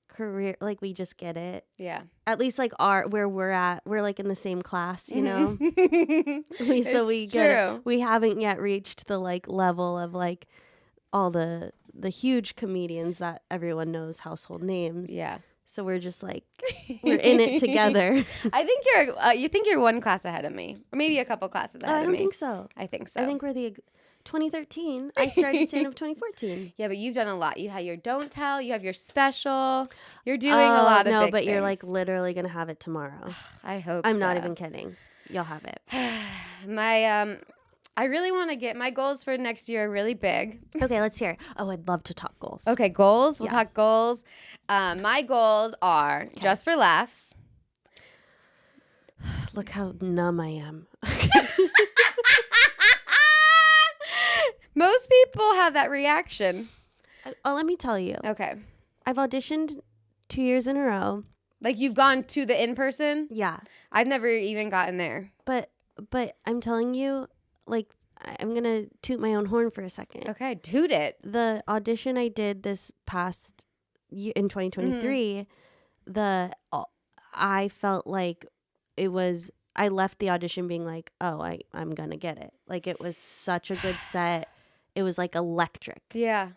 Speaker 2: career, like we just get it.
Speaker 1: Yeah.
Speaker 2: At least like where we're at, we're like in the same class, you know? we get it. We haven't yet reached the like level of like all the huge comedians that everyone knows household names.
Speaker 1: Yeah.
Speaker 2: So we're just like, we're in it together.
Speaker 1: I think you think you're one class ahead of me, or maybe a couple classes ahead of me.
Speaker 2: I don't think so.
Speaker 1: I think so.
Speaker 2: I think we're 2013. I started stand-up 2014.
Speaker 1: Yeah, but you've done a lot. You have your Don't Tell. You have your special. You're doing a lot of
Speaker 2: no,
Speaker 1: big
Speaker 2: but
Speaker 1: things.
Speaker 2: You're like literally gonna have it tomorrow.
Speaker 1: I hope.
Speaker 2: I'm not even kidding. You'll have it.
Speaker 1: I really want to get my goals for next year are really big.
Speaker 2: Okay, let's hear it. Oh, I'd love to talk goals.
Speaker 1: Okay, goals. We'll talk goals. My goals are just for laughs.
Speaker 2: Look how numb I am.
Speaker 1: Most people have that reaction.
Speaker 2: Let me tell you.
Speaker 1: Okay.
Speaker 2: I've auditioned 2 years in a row.
Speaker 1: Like you've gone to the in-person?
Speaker 2: Yeah.
Speaker 1: I've never even gotten there.
Speaker 2: But I'm telling you, like, I'm going to toot my own horn for a second.
Speaker 1: Okay, toot it.
Speaker 2: The audition I did this past year in 2023, I felt like it was, I left the audition being like, oh, I'm going to get it. Like, it was such a good set. It was like electric.
Speaker 1: Yeah.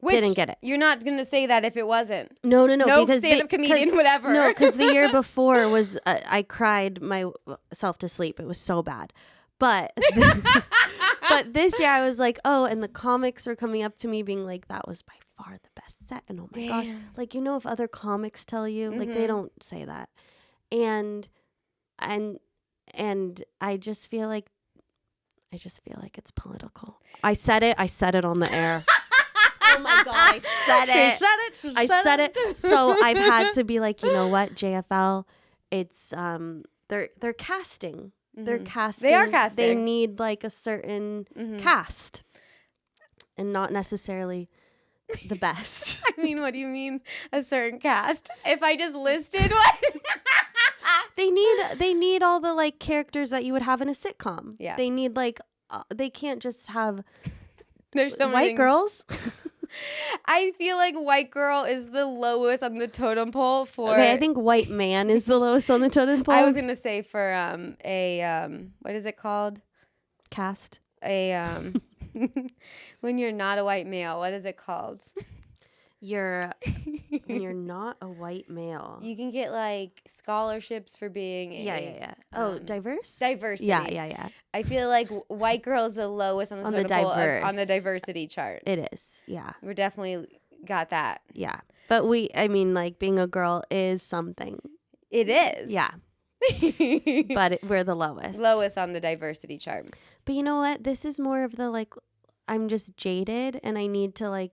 Speaker 2: Didn't get it.
Speaker 1: You're not going to say that if it wasn't.
Speaker 2: No.
Speaker 1: No
Speaker 2: because
Speaker 1: stand-up comedian, whatever.
Speaker 2: No, because the year before was, I cried myself to sleep. It was so bad. But this year I was like, oh, and the comics were coming up to me being like, that was by far the best set. And oh my gosh. Like, if other comics tell you, like, they don't say that. And I just feel like it's political. I said it on the air. Oh my God, I said it.
Speaker 1: She said it.
Speaker 2: So I've had to be like, you know what, JFL, it's they're casting. Mm-hmm. They're casting.
Speaker 1: They are casting.
Speaker 2: They need like a certain cast. And not necessarily the best.
Speaker 1: I mean, what do you mean a certain cast? If I just listed what?
Speaker 2: They need all the like characters that you would have in a sitcom.
Speaker 1: Yeah.
Speaker 2: They need like they can't just have
Speaker 1: There's so many
Speaker 2: white
Speaker 1: things.
Speaker 2: girls.
Speaker 1: I feel like white girl is the lowest on the totem pole for.
Speaker 2: Okay, I think white man is the lowest on the totem pole.
Speaker 1: I was gonna say for what is it called?
Speaker 2: Cast.
Speaker 1: When you're not a white male, what is it called?
Speaker 2: When you're not a white male.
Speaker 1: You can get like scholarships for being
Speaker 2: Yeah. Oh, diverse?
Speaker 1: Diversity.
Speaker 2: Yeah.
Speaker 1: I feel like white girl is the lowest on the
Speaker 2: On the
Speaker 1: totem pole
Speaker 2: diverse.
Speaker 1: on the diversity chart.
Speaker 2: It is. Yeah.
Speaker 1: We're definitely got that.
Speaker 2: Yeah. But like being a girl is something.
Speaker 1: It is.
Speaker 2: Yeah. But we're the lowest.
Speaker 1: Lowest on the diversity chart.
Speaker 2: But you know what? This is more of the like, I'm just jaded and I need to like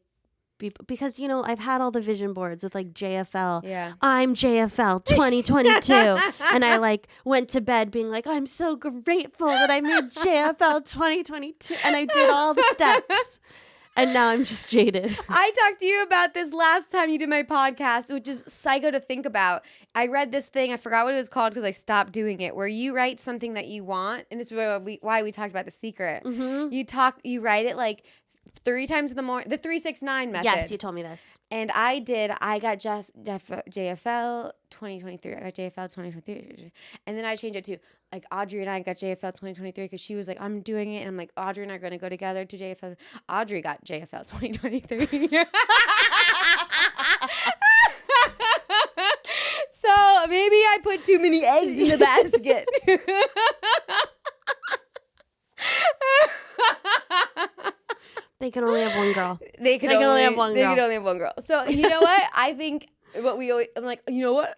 Speaker 2: be, because, you know, I've had all the vision boards with like JFL.
Speaker 1: Yeah.
Speaker 2: I'm JFL 2022. And I like went to bed being like, I'm so grateful that I made JFL 2022. And I did all the steps. And now I'm just jaded.
Speaker 1: I talked to you about this last time you did my podcast, which is psycho to think about. I read this thing. I forgot what it was called because I stopped doing it, where you write something that you want. And this is why we talked about The Secret.
Speaker 2: Mm-hmm.
Speaker 1: You write it like 3 times in the morning, the 3-6-9 method.
Speaker 2: Yes, you told me this.
Speaker 1: And I got just JFL 2023. I got JFL 2023. And then I changed it to like Audrey and I got JFL 2023 because she was like, I'm doing it. And I'm like, Audrey and I are going to go together to JFL. Audrey got JFL 2023. So maybe I put too many eggs in the basket.
Speaker 2: They can only have one girl.
Speaker 1: They can only have one girl. They can only have one girl. So you know what? I think I'm like, you know what?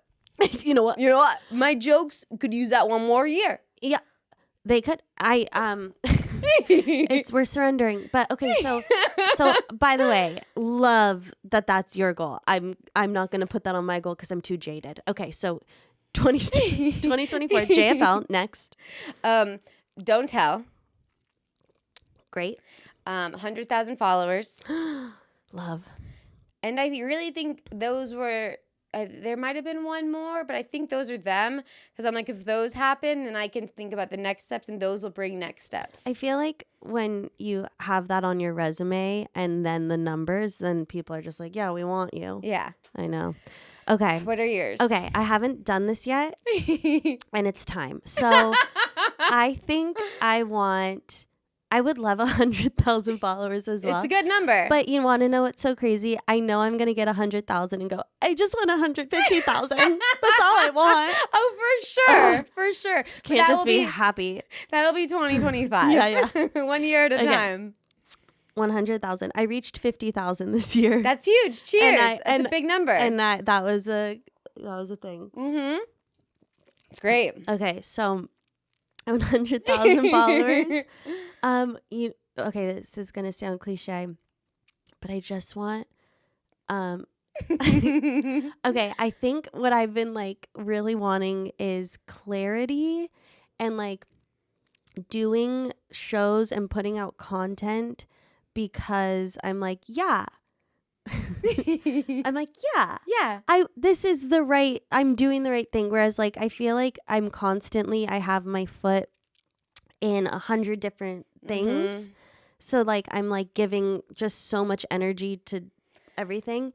Speaker 2: You know what?
Speaker 1: You know what? My jokes could use that one more year.
Speaker 2: Yeah, they could. We're surrendering. But okay, so by the way, love that that's your goal. I'm not gonna put that on my goal because I'm too jaded. Okay, so 2024 JFL next.
Speaker 1: Don't tell.
Speaker 2: Great.
Speaker 1: 100,000 followers.
Speaker 2: Love.
Speaker 1: And I really think those were. There might have been one more, but I think those are them. Because I'm like, if those happen, then I can think about the next steps, and those will bring next steps.
Speaker 2: I feel like when you have that on your resume and then the numbers, then people are just like, yeah, we want you.
Speaker 1: Yeah.
Speaker 2: I know. Okay.
Speaker 1: What are yours?
Speaker 2: Okay. I haven't done this yet, and it's time. So I think I would love 100,000 followers as well.
Speaker 1: It's a good number.
Speaker 2: But you want to know what's so crazy? I know I'm going to get 100,000 and go, I just want 150,000. That's all I want.
Speaker 1: Oh, for sure. For sure.
Speaker 2: Can't just be happy.
Speaker 1: That'll be 2025.
Speaker 2: Yeah.
Speaker 1: 1 year at a time.
Speaker 2: 100,000. I reached 50,000 this year.
Speaker 1: That's huge. Cheers. That's a big number.
Speaker 2: And that was a thing.
Speaker 1: Mm-hmm. It's great.
Speaker 2: Okay, so 100,000 followers. This is gonna sound cliche, but I just want okay, I think what I've been like really wanting is clarity and like doing shows and putting out content because I'm like, yeah. I'm like, yeah. This is I'm doing the right thing. Whereas like I feel like I have my foot in 100 different things. Mm-hmm. So like I'm like giving just so much energy to everything.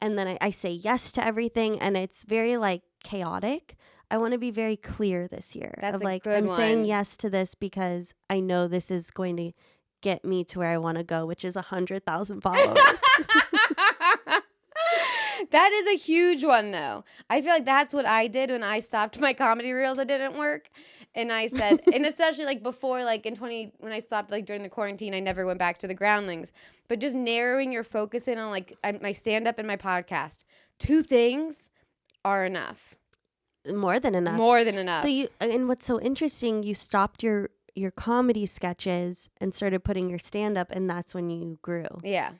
Speaker 2: And then I say yes to everything, and it's very like chaotic. I want to be very clear this year.
Speaker 1: That's
Speaker 2: like,
Speaker 1: a good one.
Speaker 2: Saying yes to this because I know this is going to get me to where I want to go, which is 100,000 followers.
Speaker 1: That is a huge one, though. I feel like that's what I did when I stopped my comedy reels that didn't work. And I said, and especially like before, like when I stopped like during the quarantine, I never went back to the groundlings. But just narrowing your focus in on like my stand-up and my podcast. 2 things are enough.
Speaker 2: More than enough.
Speaker 1: So
Speaker 2: and what's so interesting, you stopped your comedy sketches and started putting your stand-up, and that's when you grew.
Speaker 1: Yeah.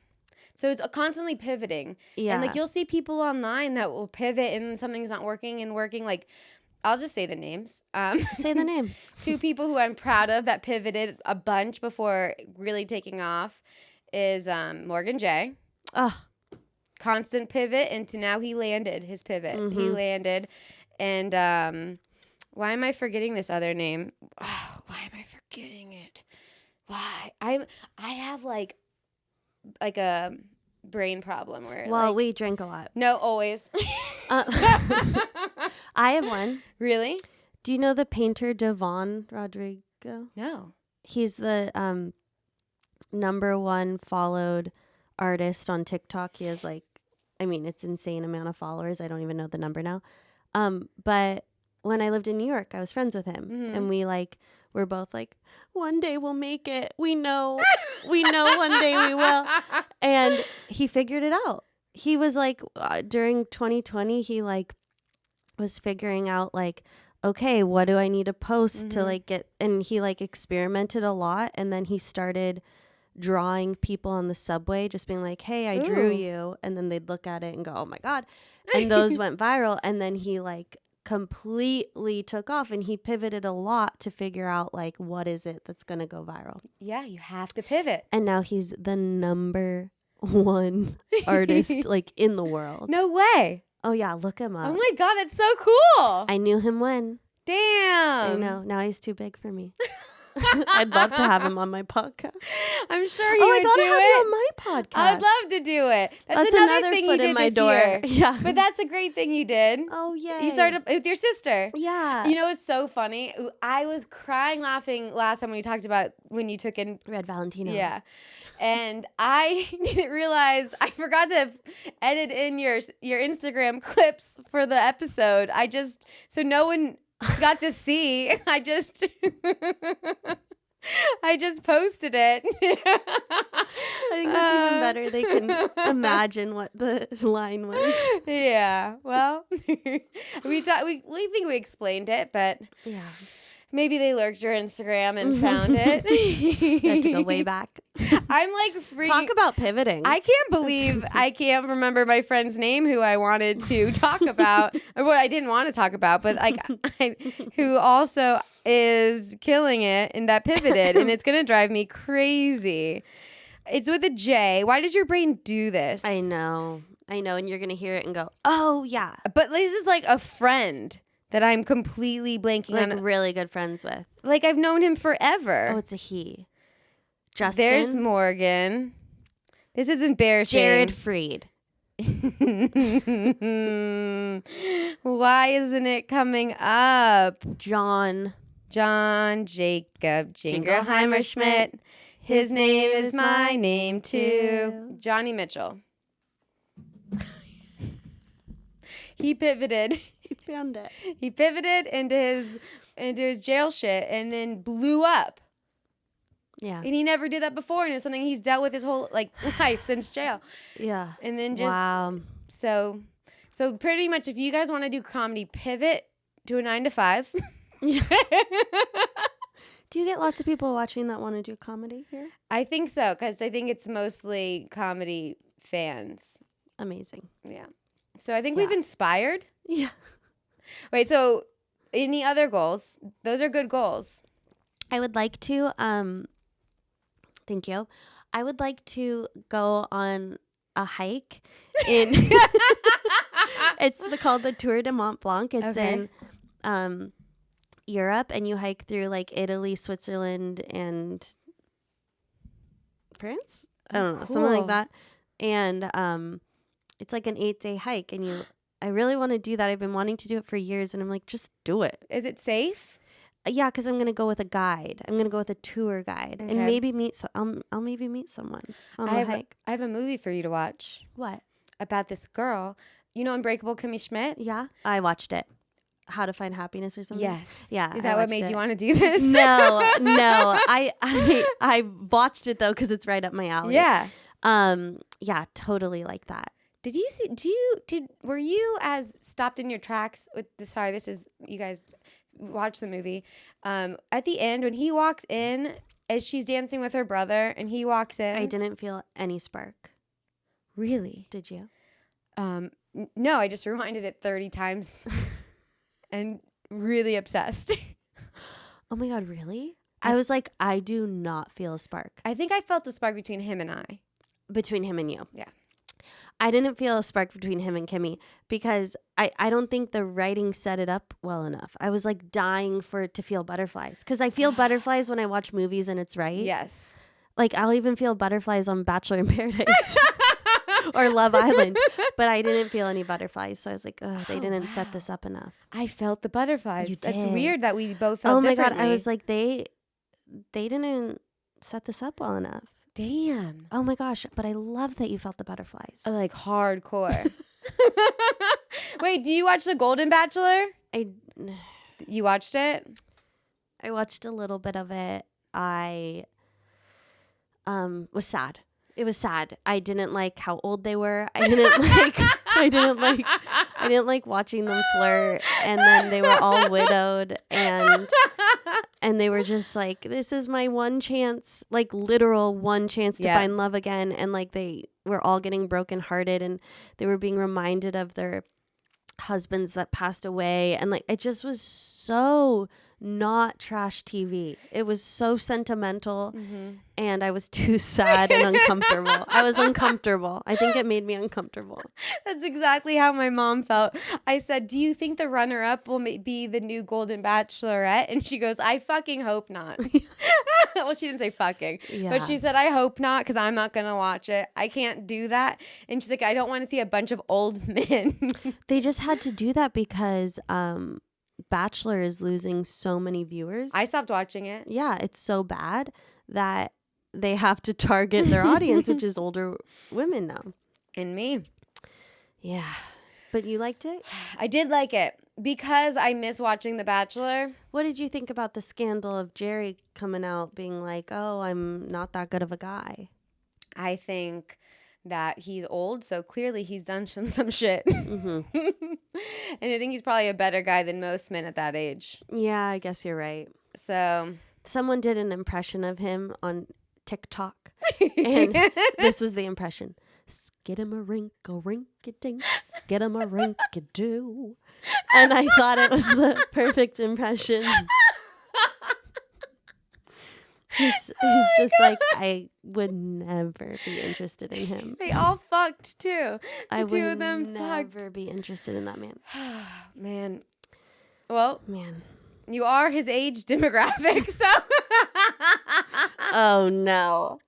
Speaker 1: So it's constantly pivoting.
Speaker 2: Yeah.
Speaker 1: And like you'll see people online that will pivot and something's not working and working. Like, I'll just say the names.
Speaker 2: Say the names.
Speaker 1: 2 people who I'm proud of that pivoted a bunch before really taking off is Morgan J.
Speaker 2: Oh.
Speaker 1: Constant pivot, and now he landed his pivot. Mm-hmm. He landed. And why am I forgetting this other name? Oh, why am I forgetting it? Why? I have like a brain problem where
Speaker 2: Well,
Speaker 1: like,
Speaker 2: we drink a lot.
Speaker 1: no, always.
Speaker 2: I have one.
Speaker 1: Really?
Speaker 2: Do you know the painter Devon Rodrigo?
Speaker 1: No.
Speaker 2: He's the #1 followed artist on TikTok. He has like, I mean, it's insane amount of followers. I don't even know the number now. But when I lived in New York, I was friends with him, and we're both like, one day we'll make it. We know one day we will. And he figured it out. He was like, during 2020, he like was figuring out like, okay, what do I need to post to like get, and he like experimented a lot. And then he started drawing people on the subway, just being like, hey, I drew you. And then they'd look at it and go, oh my God. And those went viral. And then he like completely took off, and he pivoted a lot to figure out like, what is it that's going to go viral?
Speaker 1: Yeah, you have to pivot.
Speaker 2: And now he's the #1 artist like in the world.
Speaker 1: No way.
Speaker 2: Oh yeah, look him up.
Speaker 1: Oh my God, that's so cool.
Speaker 2: I knew him when.
Speaker 1: Damn.
Speaker 2: I know. Now he's too big for me. I'd love to have him on my podcast.
Speaker 1: I'm sure you would
Speaker 2: I gotta
Speaker 1: do
Speaker 2: have
Speaker 1: it.
Speaker 2: you on my podcast.
Speaker 1: I'd love to do it. That's another thing you
Speaker 2: foot
Speaker 1: did
Speaker 2: in my
Speaker 1: this
Speaker 2: door.
Speaker 1: year.
Speaker 2: Yeah.
Speaker 1: But that's a great thing you did.
Speaker 2: Oh yeah.
Speaker 1: You started with your sister.
Speaker 2: Yeah.
Speaker 1: You know, it's so funny. I was crying laughing last time when you talked about when you took in
Speaker 2: Red Valentino.
Speaker 1: Yeah. And I didn't realize I forgot to edit in your Instagram clips for the episode. So no one got to see. I just posted it.
Speaker 2: I think that's even better. They can imagine what the line was.
Speaker 1: Yeah. Well, we think we explained it, but
Speaker 2: yeah.
Speaker 1: Maybe they lurked your Instagram and found it.
Speaker 2: I have to go way back.
Speaker 1: I'm like freaking.
Speaker 2: Talk about pivoting.
Speaker 1: I can't believe I can't remember my friend's name who I wanted to talk about, or what I didn't want to talk about, but like who also is killing it and that pivoted, and it's gonna drive me crazy. It's with a J. Why does your brain do this?
Speaker 2: I know, and you're gonna hear it and go, "Oh yeah."
Speaker 1: But this is like a friend that I'm completely blanking
Speaker 2: like
Speaker 1: on.
Speaker 2: Really good friends with.
Speaker 1: Like I've known him forever.
Speaker 2: Oh, it's a he. Justin.
Speaker 1: There's Morgan. This is embarrassing.
Speaker 2: Jared Freed.
Speaker 1: Why isn't it coming up?
Speaker 2: John
Speaker 1: Jacob Jingleheimer Schmidt. His name is my name too. Johnny Mitchell. He pivoted.
Speaker 2: He found it.
Speaker 1: He pivoted into his jail shit and then blew up.
Speaker 2: Yeah.
Speaker 1: And he never did that before, and it's something he's dealt with his whole like life since jail.
Speaker 2: Yeah.
Speaker 1: And then just
Speaker 2: wow.
Speaker 1: So pretty much, if you guys want to do comedy, pivot to a 9 to 5.
Speaker 2: Yeah. Do you get lots of people watching that want to do comedy here?
Speaker 1: I think so, because I think it's mostly comedy fans.
Speaker 2: Amazing.
Speaker 1: Yeah. So I think we've inspired.
Speaker 2: Yeah.
Speaker 1: Wait, so any other goals? Those are good goals.
Speaker 2: I would like to, thank you. I would like to go on a hike in, it's called the Tour de Mont Blanc. It's in Europe, and you hike through like Italy, Switzerland, and France? I don't know, something like that. And it's like an 8-day hike, and I really want to do that. I've been wanting to do it for years, and I'm like, just do it.
Speaker 1: Is it safe?
Speaker 2: Yeah, because I'm gonna go with a guide. I'm gonna go with a tour guide, and maybe I'll maybe meet someone on the hike.
Speaker 1: I have a movie for you to watch.
Speaker 2: What?
Speaker 1: About this girl. You know Unbreakable Kimmy Schmidt?
Speaker 2: Yeah, I watched it. How to Find Happiness or something.
Speaker 1: Yes.
Speaker 2: Yeah.
Speaker 1: Is that what made you want to do this?
Speaker 2: No. I watched it though because it's right up my alley.
Speaker 1: Yeah.
Speaker 2: Yeah, totally like that.
Speaker 1: Did you see? Were you as stopped in your tracks with the? Sorry, this is you guys watch the movie. At the end when he walks in, as she's dancing with her brother, and he walks in.
Speaker 2: I didn't feel any spark.
Speaker 1: Really?
Speaker 2: Did you?
Speaker 1: No, I just rewinded it 30 times, and really obsessed.
Speaker 2: Oh my God, really? I was like, I do not feel a spark.
Speaker 1: I think I felt a spark between him and I.
Speaker 2: Between him and you.
Speaker 1: Yeah.
Speaker 2: I didn't feel a spark between him and Kimmy because I don't think the writing set it up well enough. I was like dying for it to feel butterflies because I feel butterflies when I watch movies and it's right.
Speaker 1: Yes.
Speaker 2: Like I'll even feel butterflies on Bachelor in Paradise or Love Island, but I didn't feel any butterflies. So I was like, oh, they didn't set this up enough.
Speaker 1: I felt the butterflies.
Speaker 2: You
Speaker 1: That's
Speaker 2: did.
Speaker 1: weird that we both felt differently.
Speaker 2: God. I was like, they didn't set this up well enough.
Speaker 1: damn.
Speaker 2: Oh my gosh. But I love that you felt the butterflies.
Speaker 1: Like hardcore. Wait, do you watch The Golden Bachelor? You watched it?
Speaker 2: I watched a little bit of it. I was sad. It was sad. I didn't like how old they were. I didn't like watching them flirt, and then they were all widowed, and they were just like, this is my one chance, like literal one chance to find love again. And like they were all getting brokenhearted, and they were being reminded of their husbands that passed away, and like it just was so not trash TV. It was so sentimental, and I was too sad and uncomfortable. I was uncomfortable. I think it made me uncomfortable.
Speaker 1: That's exactly how my mom felt. I said, do you think the runner-up will be the new Golden Bachelorette? And she goes, I fucking hope not. Well, she didn't say fucking, but she said, I hope not, because I'm not going to watch it. I can't do that. And she's like, I don't want to see a bunch of old men.
Speaker 2: They just had to do that because Bachelor is losing so many viewers.
Speaker 1: I stopped watching it.
Speaker 2: Yeah, it's so bad that they have to target their audience, which is older women now.
Speaker 1: And me.
Speaker 2: Yeah. But you liked it?
Speaker 1: I did like it because I miss watching The Bachelor.
Speaker 2: What did you think about the scandal of Jerry coming out being like, oh, I'm not that good of a guy?
Speaker 1: I think that he's old, so clearly he's done some shit. And I think he's probably a better guy than most men at that age.
Speaker 2: Yeah, I guess you're right.
Speaker 1: So
Speaker 2: someone did an impression of him on TikTok, and this was the impression. Skidamarinka-rinky-dink, skidamarinka-doo. And I thought it was the perfect impression. He's just like, I would never be interested in him.
Speaker 1: They all fucked too.
Speaker 2: I
Speaker 1: two of
Speaker 2: would
Speaker 1: them
Speaker 2: never be interested in that man.
Speaker 1: Man. Well,
Speaker 2: man,
Speaker 1: you are his age demographic, so
Speaker 2: oh no.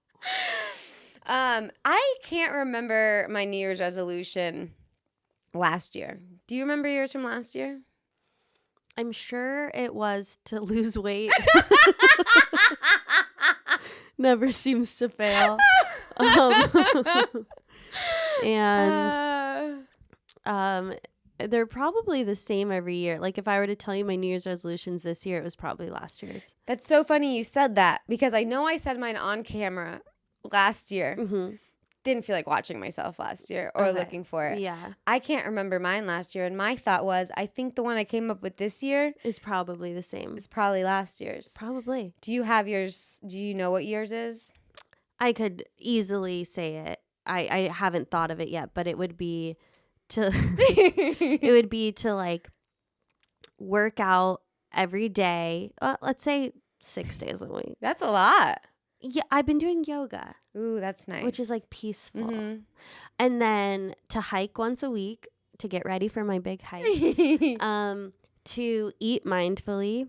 Speaker 1: I can't remember my New Year's resolution last year. Do you remember yours from last year?
Speaker 2: I'm sure it was to lose weight. Never seems to fail. And they're probably the same every year. Like if I were to tell you my New Year's resolutions this year, it was probably last year's.
Speaker 1: That's so funny you said that because I know I said mine on camera last year. Didn't feel like watching myself last year or looking for it.
Speaker 2: Yeah.
Speaker 1: I can't remember mine last year. And my thought was, I think the one I came up with this year
Speaker 2: is probably the same.
Speaker 1: It's probably last year's.
Speaker 2: Probably.
Speaker 1: Do you have yours? Do you know what yours is?
Speaker 2: I could easily say it. I haven't thought of it yet, but it would be to like work out every day. Let's say 6 days a week.
Speaker 1: That's a lot.
Speaker 2: Yeah, I've been doing yoga.
Speaker 1: Ooh, that's nice.
Speaker 2: Which is like peaceful. And then to hike once a week to get ready for my big hike. To eat mindfully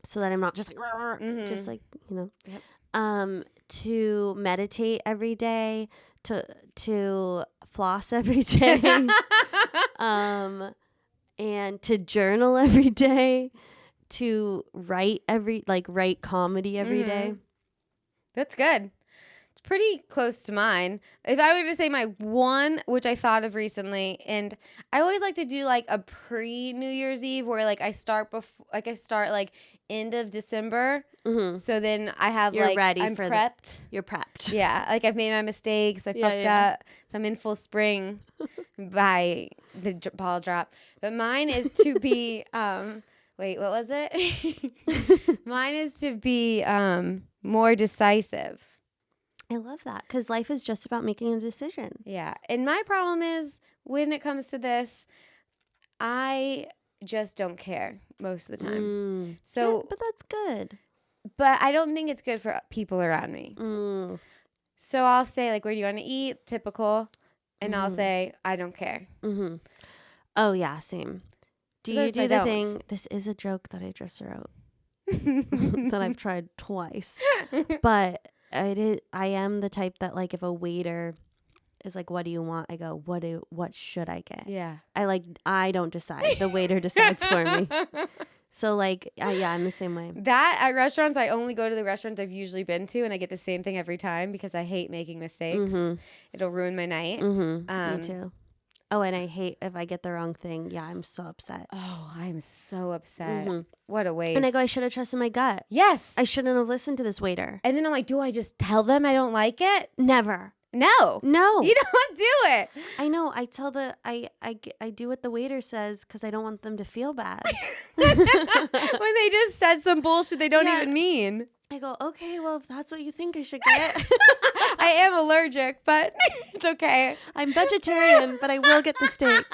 Speaker 2: so that I'm not just like, just like, you know.
Speaker 1: Yep.
Speaker 2: To meditate every day, to floss every day, and to journal every day, to write comedy every day.
Speaker 1: That's good. It's pretty close to mine. If I were to say my one, which I thought of recently, and I always like to do like a pre-New Year's Eve where like I start end of December. So then I have
Speaker 2: You're ready
Speaker 1: I'm
Speaker 2: for
Speaker 1: prepped.
Speaker 2: You're prepped.
Speaker 1: Yeah, like I've made my mistakes. I fucked up. So I'm in full spring by the ball drop. But mine is to be wait, what was it? Mine is to be more decisive.
Speaker 2: I love that because life is just about making a decision.
Speaker 1: Yeah. And my problem is when it comes to this, I just don't care most of the time. So,
Speaker 2: yeah, but that's good.
Speaker 1: But I don't think it's good for people around me. So I'll say like, where do you want to eat? Typical. and I'll say, I don't care.
Speaker 2: Mm-hmm. Oh, yeah, same. Do
Speaker 1: Because
Speaker 2: you do
Speaker 1: I
Speaker 2: the
Speaker 1: don't.
Speaker 2: thing? This is a joke that I just wrote that I've tried twice. But I am the type that, like, if a waiter is like, what do you want? I go, what should I get?
Speaker 1: Yeah.
Speaker 2: I don't decide. The waiter decides for me. So, like, yeah, I'm the same way.
Speaker 1: That at restaurants, I only go to the restaurants I've usually been to, and I get the same thing every time because I hate making mistakes.
Speaker 2: Mm-hmm.
Speaker 1: It'll ruin my night.
Speaker 2: Mm-hmm. Me too. Oh, and I hate if I get the wrong thing. Yeah, I'm so upset.
Speaker 1: Oh, I'm so upset.
Speaker 2: Mm-hmm.
Speaker 1: What a waste.
Speaker 2: And I go, I should have trusted my gut.
Speaker 1: Yes.
Speaker 2: I shouldn't have listened to this waiter.
Speaker 1: And then I'm like, do I just tell them I don't like it?
Speaker 2: Never.
Speaker 1: No.
Speaker 2: No.
Speaker 1: You don't do it.
Speaker 2: I know. I tell I do what the waiter says because I don't want them to feel bad.
Speaker 1: When they just said some bullshit they don't even mean.
Speaker 2: I go, okay, well, if that's what you think I should get.
Speaker 1: I am allergic, but it's okay.
Speaker 2: I'm vegetarian, but I will get the steak.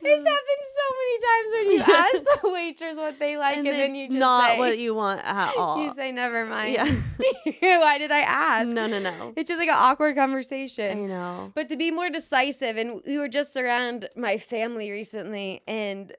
Speaker 1: It's happened so many times when you ask the waitress what they like, and then you just
Speaker 2: not
Speaker 1: say,
Speaker 2: what you want at all.
Speaker 1: you say, never mind.
Speaker 2: Yeah.
Speaker 1: Why did I ask?
Speaker 2: No.
Speaker 1: It's just like an awkward conversation.
Speaker 2: I know.
Speaker 1: But to be more decisive, and we were just around my family recently, and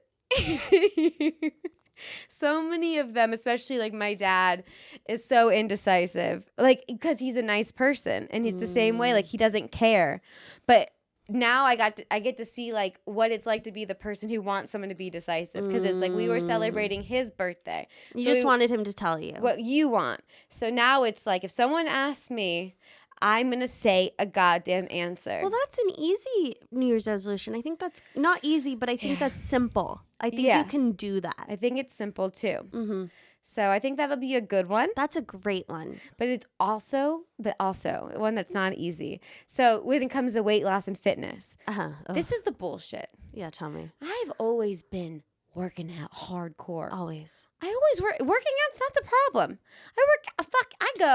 Speaker 1: so many of them, especially like my dad, is so indecisive. Like, because he's a nice person, and it's the same way. Like, he doesn't care. But now I get to see like what it's like to be the person who wants someone to be decisive, because it's like we were celebrating his birthday.
Speaker 2: You just wanted him to tell you
Speaker 1: what you want. So now it's like if someone asks me, I'm going to say a goddamn answer.
Speaker 2: Well, that's an easy New Year's resolution. I think that's not easy, but I think that's simple. I think you can do that.
Speaker 1: I think it's simple too.
Speaker 2: Mm-hmm.
Speaker 1: So I think that'll be a good one.
Speaker 2: That's a great one.
Speaker 1: But it's also one that's not easy. So when it comes to weight loss and fitness, this is the bullshit.
Speaker 2: Yeah, tell me.
Speaker 1: I've always been working out hardcore.
Speaker 2: Always.
Speaker 1: I always working out's not the problem.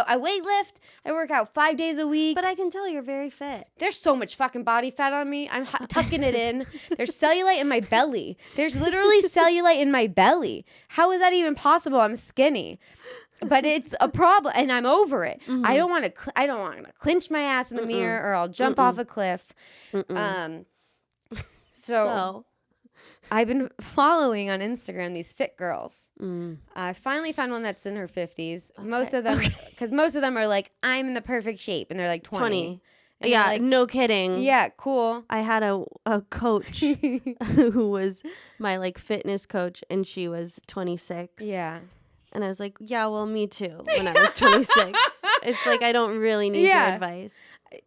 Speaker 1: I weight lift. I work out 5 days a week.
Speaker 2: But I can tell you're very fit.
Speaker 1: There's so much fucking body fat on me. I'm tucking it in. There's cellulite in my belly. There's literally cellulite in my belly. How is that even possible? I'm skinny. But it's a problem, and I'm over it. Mm-hmm. I don't want to clinch my ass in the mirror, or I'll jump off a cliff. So I've been following on Instagram these fit girls. I finally found one that's in her 50s. Okay. Most of them, because most of them are like, I'm in the perfect shape, and they're like 20.
Speaker 2: Yeah,
Speaker 1: like,
Speaker 2: no kidding.
Speaker 1: Yeah, cool.
Speaker 2: I had a coach who was my like fitness coach, and she was 26.
Speaker 1: Yeah.
Speaker 2: And I was like, yeah, well, me too, when I was 26. It's like, I don't really need your advice.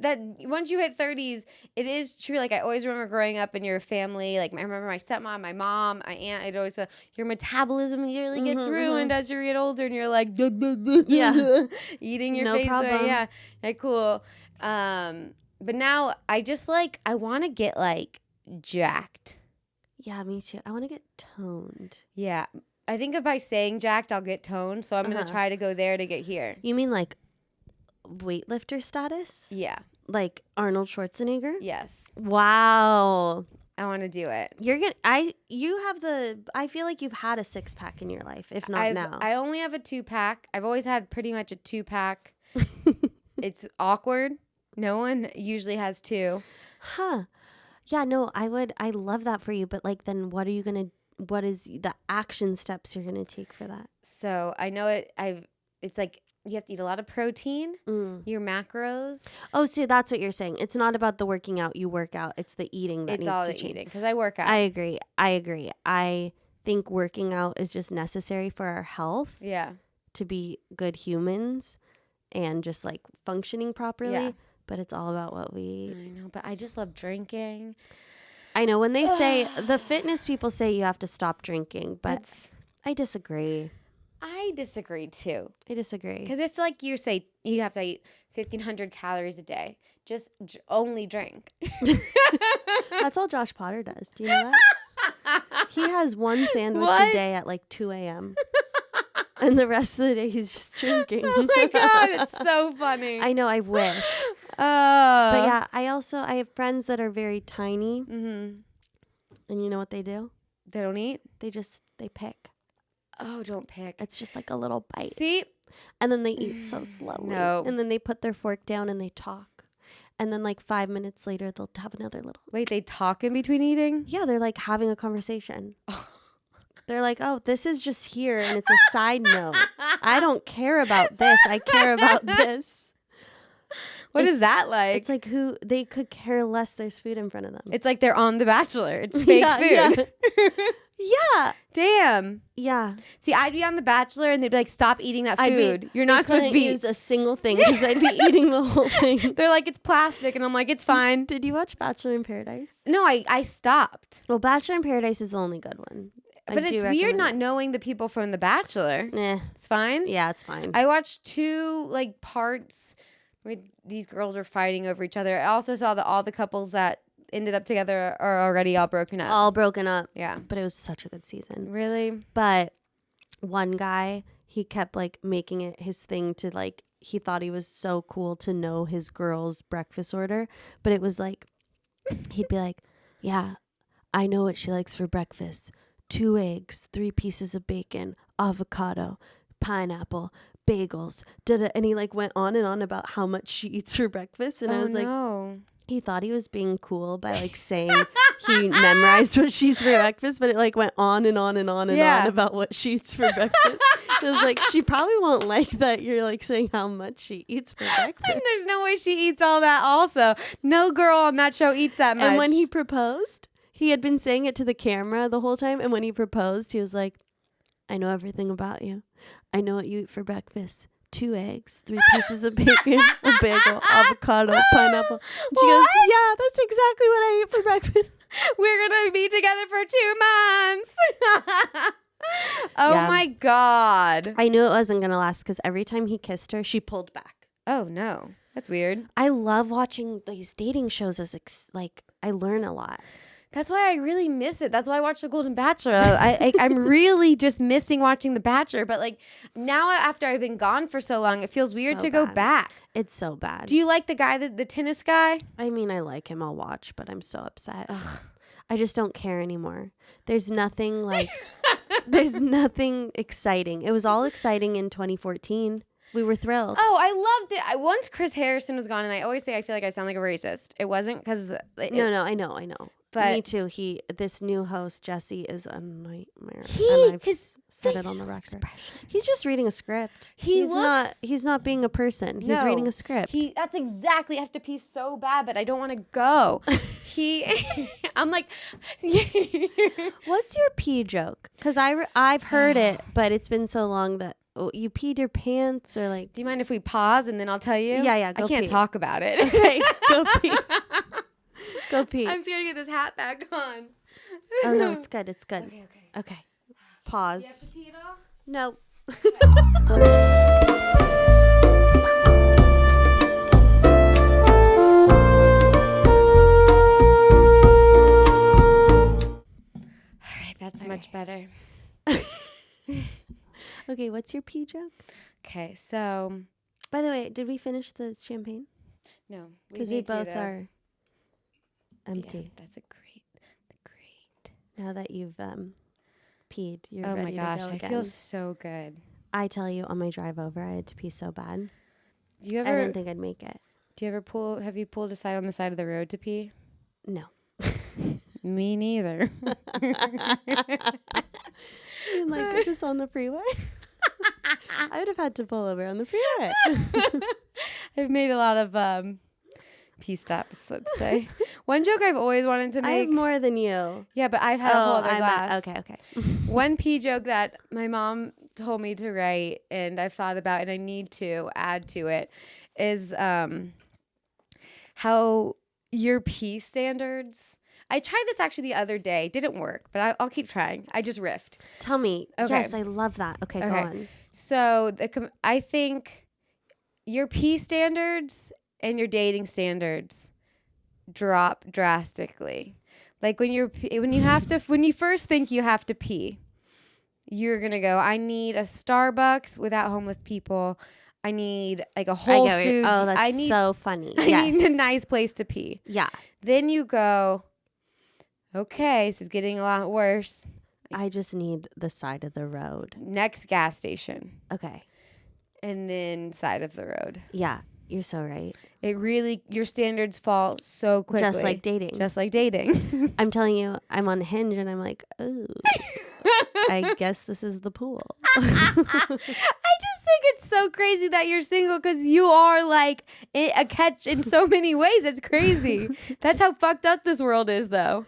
Speaker 1: That once you hit 30s, it is true. Like, I always remember growing up in your family. Like, I remember my stepmom, my mom, my aunt. I'd always say, your metabolism really gets ruined as you get older, and you're like, eating your face
Speaker 2: problem.
Speaker 1: away. Yeah, like, cool. But now I just like, I want to get like jacked.
Speaker 2: Yeah, me too. I want to get toned.
Speaker 1: Yeah. I think if by saying jacked, I'll get toned. So I'm going to try to go there to get here.
Speaker 2: You mean like weightlifter status?
Speaker 1: Yeah.
Speaker 2: Like Arnold Schwarzenegger?
Speaker 1: Yes.
Speaker 2: Wow.
Speaker 1: I want to do it.
Speaker 2: I feel like you've had a 6-pack in your life, if not now.
Speaker 1: I only have a 2-pack. I've always had pretty much a 2-pack. It's awkward. No one usually has 2.
Speaker 2: Huh. Yeah, no, I love that for you, but like then what is the action steps you're going to take for that?
Speaker 1: So I know it's like you have to eat a lot of protein, your macros.
Speaker 2: Oh, so that's what you're saying. It's not about the working out. You work out. It's the eating that needs to change.
Speaker 1: It's all the eating, because I work out.
Speaker 2: I agree. I think working out is just necessary for our health.
Speaker 1: Yeah. To
Speaker 2: be good humans and just like functioning properly.
Speaker 1: Yeah.
Speaker 2: But it's all about what we eat.
Speaker 1: I know, but I just love drinking.
Speaker 2: I know when they say, the fitness people say you have to stop drinking, but I disagree.
Speaker 1: I disagree too.
Speaker 2: I disagree.
Speaker 1: Because if like you say you have to eat 1,500 calories a day, just only drink.
Speaker 2: That's all Josh Potter does. Do you know that? He has one sandwich a day at like 2 a.m. And the rest of the day he's just drinking.
Speaker 1: Oh my God, it's so funny.
Speaker 2: I know, I wish. But yeah, I have friends that are very tiny. Mm-hmm. And you know what they do?
Speaker 1: They don't eat?
Speaker 2: They pick.
Speaker 1: Oh, don't pick.
Speaker 2: It's just like a little bite.
Speaker 1: See?
Speaker 2: And then they eat so slowly.
Speaker 1: No.
Speaker 2: And then they put their fork down and they talk. and then like 5 minutes later they'll have another little.
Speaker 1: Wait, they talk in between eating?
Speaker 2: Yeah, they're like having a conversation. They're like, oh, this is just here and it's a side note. I don't care about this. I care about this.
Speaker 1: What is that like?
Speaker 2: It's like they could care less. There's food in front of them.
Speaker 1: It's like they're on The Bachelor. It's fake food.
Speaker 2: Yeah.
Speaker 1: Damn.
Speaker 2: Yeah.
Speaker 1: See, I'd be on The Bachelor and they'd be like, stop eating that food. You're
Speaker 2: They
Speaker 1: not supposed to
Speaker 2: couldn't
Speaker 1: be.
Speaker 2: use a single thing because I'd be eating the whole thing.
Speaker 1: They're like, it's plastic. And I'm like, it's fine.
Speaker 2: Did you watch Bachelor in Paradise?
Speaker 1: No, I stopped.
Speaker 2: Well, Bachelor in Paradise is the only good one.
Speaker 1: But it's weird not knowing the people from The Bachelor. It's fine?
Speaker 2: Yeah, it's fine.
Speaker 1: I watched 2 like parts where these girls were fighting over each other. I also saw that all the couples that ended up together are already all broken up.
Speaker 2: All broken up.
Speaker 1: Yeah.
Speaker 2: But it was such a good season.
Speaker 1: Really?
Speaker 2: But one guy, he kept like making it his thing to like, he thought he was so cool to know his girl's breakfast order. But it was like, he'd be like, yeah, I know what she likes for breakfast. 2 eggs, 3 pieces of bacon, avocado, pineapple, bagels. And he like went on and on about how much she eats for breakfast. And I was like, he thought he was being cool by like saying he memorized what she eats for breakfast, but it like went on and on and on and on about what she eats for breakfast. It was like, she probably won't like that you're like saying how much she eats for breakfast.
Speaker 1: And there's no way she eats all that also. No girl on that show eats that much.
Speaker 2: And when he proposed, he had been saying it to the camera the whole time. And when he proposed, he was like, I know everything about you. I know what you eat for breakfast. 2 eggs, 3 pieces of bacon, a bagel, avocado, pineapple. And she goes, yeah, that's exactly what I eat for breakfast.
Speaker 1: We're going to be together for 2 months. My God.
Speaker 2: I knew it wasn't going to last because every time he kissed her, she pulled back.
Speaker 1: Oh, no. That's weird.
Speaker 2: I love watching these dating shows as like I learn a lot.
Speaker 1: That's why I really miss it. That's why I watch The Golden Bachelor. I'm really just missing watching The Bachelor. But like now after I've been gone for so long, it feels weird to go back.
Speaker 2: It's so bad.
Speaker 1: Do you like the guy, the tennis guy?
Speaker 2: I mean, I like him. I'll watch, but I'm so upset. Ugh. I just don't care anymore. There's nothing like, there's nothing exciting. It was all exciting in 2014. We were thrilled.
Speaker 1: Oh, I loved it. Once Chris Harrison was gone, and I always say I feel like I sound like a racist. It wasn't because...
Speaker 2: No, I know.
Speaker 1: But
Speaker 2: me too. This new host, Jesse, is a nightmare. And I've said it on the record. He's just reading a script. He's not being a person. He's reading a script.
Speaker 1: That's exactly. I have to pee so bad, but I don't want to go. I'm like,
Speaker 2: what's your pee joke? Because I've heard it, but it's been so long that you peed your pants or like.
Speaker 1: Do you mind if we pause and then I'll tell you?
Speaker 2: Yeah.
Speaker 1: I can't talk about it.
Speaker 2: Okay, go pee. Go pee.
Speaker 1: I'm scared to get this hat back on.
Speaker 2: Oh no, it's good. It's good. Okay. Pause.
Speaker 1: Do you have to pee at all?
Speaker 2: No.
Speaker 1: All right, that's much better.
Speaker 2: Okay, what's your pee joke?
Speaker 1: Okay, so.
Speaker 2: By the way, did we finish the champagne?
Speaker 1: No,
Speaker 2: because we both are empty.
Speaker 1: Yeah, that's great.
Speaker 2: Now that you've peed, you're
Speaker 1: ready to go. Oh my gosh,
Speaker 2: again.
Speaker 1: I feel so good.
Speaker 2: I tell you, on my drive over, I had to pee so bad.
Speaker 1: Do you ever?
Speaker 2: I didn't think I'd make it.
Speaker 1: Do you ever have you pulled aside on the side of the road to pee?
Speaker 2: No.
Speaker 1: Me neither.
Speaker 2: Like just on the freeway. I would have had to pull over on the freeway.
Speaker 1: I've made a lot of pee stops, let's say. One joke I've always wanted to make.
Speaker 2: I have more than you.
Speaker 1: Yeah, but I've had a whole other glass.
Speaker 2: Okay.
Speaker 1: One pee joke that my mom told me to write and I've thought about and I need to add to it is how your pee standards. I tried this actually the other day. Didn't work, but I'll keep trying. I just riffed.
Speaker 2: Tell me.
Speaker 1: Okay.
Speaker 2: Yes, I love that. Okay, go on.
Speaker 1: So I think your pee standards and your dating standards drop drastically. Like when you first think you have to pee, you're gonna go, I need a Starbucks without homeless people. I need like a Whole Foods.
Speaker 2: Oh, that's so funny.
Speaker 1: I need a nice place to pee.
Speaker 2: Yeah.
Speaker 1: Then you go, okay, this is getting a lot worse.
Speaker 2: I just need the side of the road.
Speaker 1: Next gas station.
Speaker 2: Okay.
Speaker 1: And then side of the road.
Speaker 2: Yeah. You're so right.
Speaker 1: It really, your standards fall so quickly.
Speaker 2: Just like dating.
Speaker 1: Just like dating.
Speaker 2: I'm telling you, I'm on Hinge and I'm like, oh, I guess this is the pool.
Speaker 1: I just think it's so crazy that you're single because you are like a catch in so many ways. It's crazy. That's how fucked up this world is, though.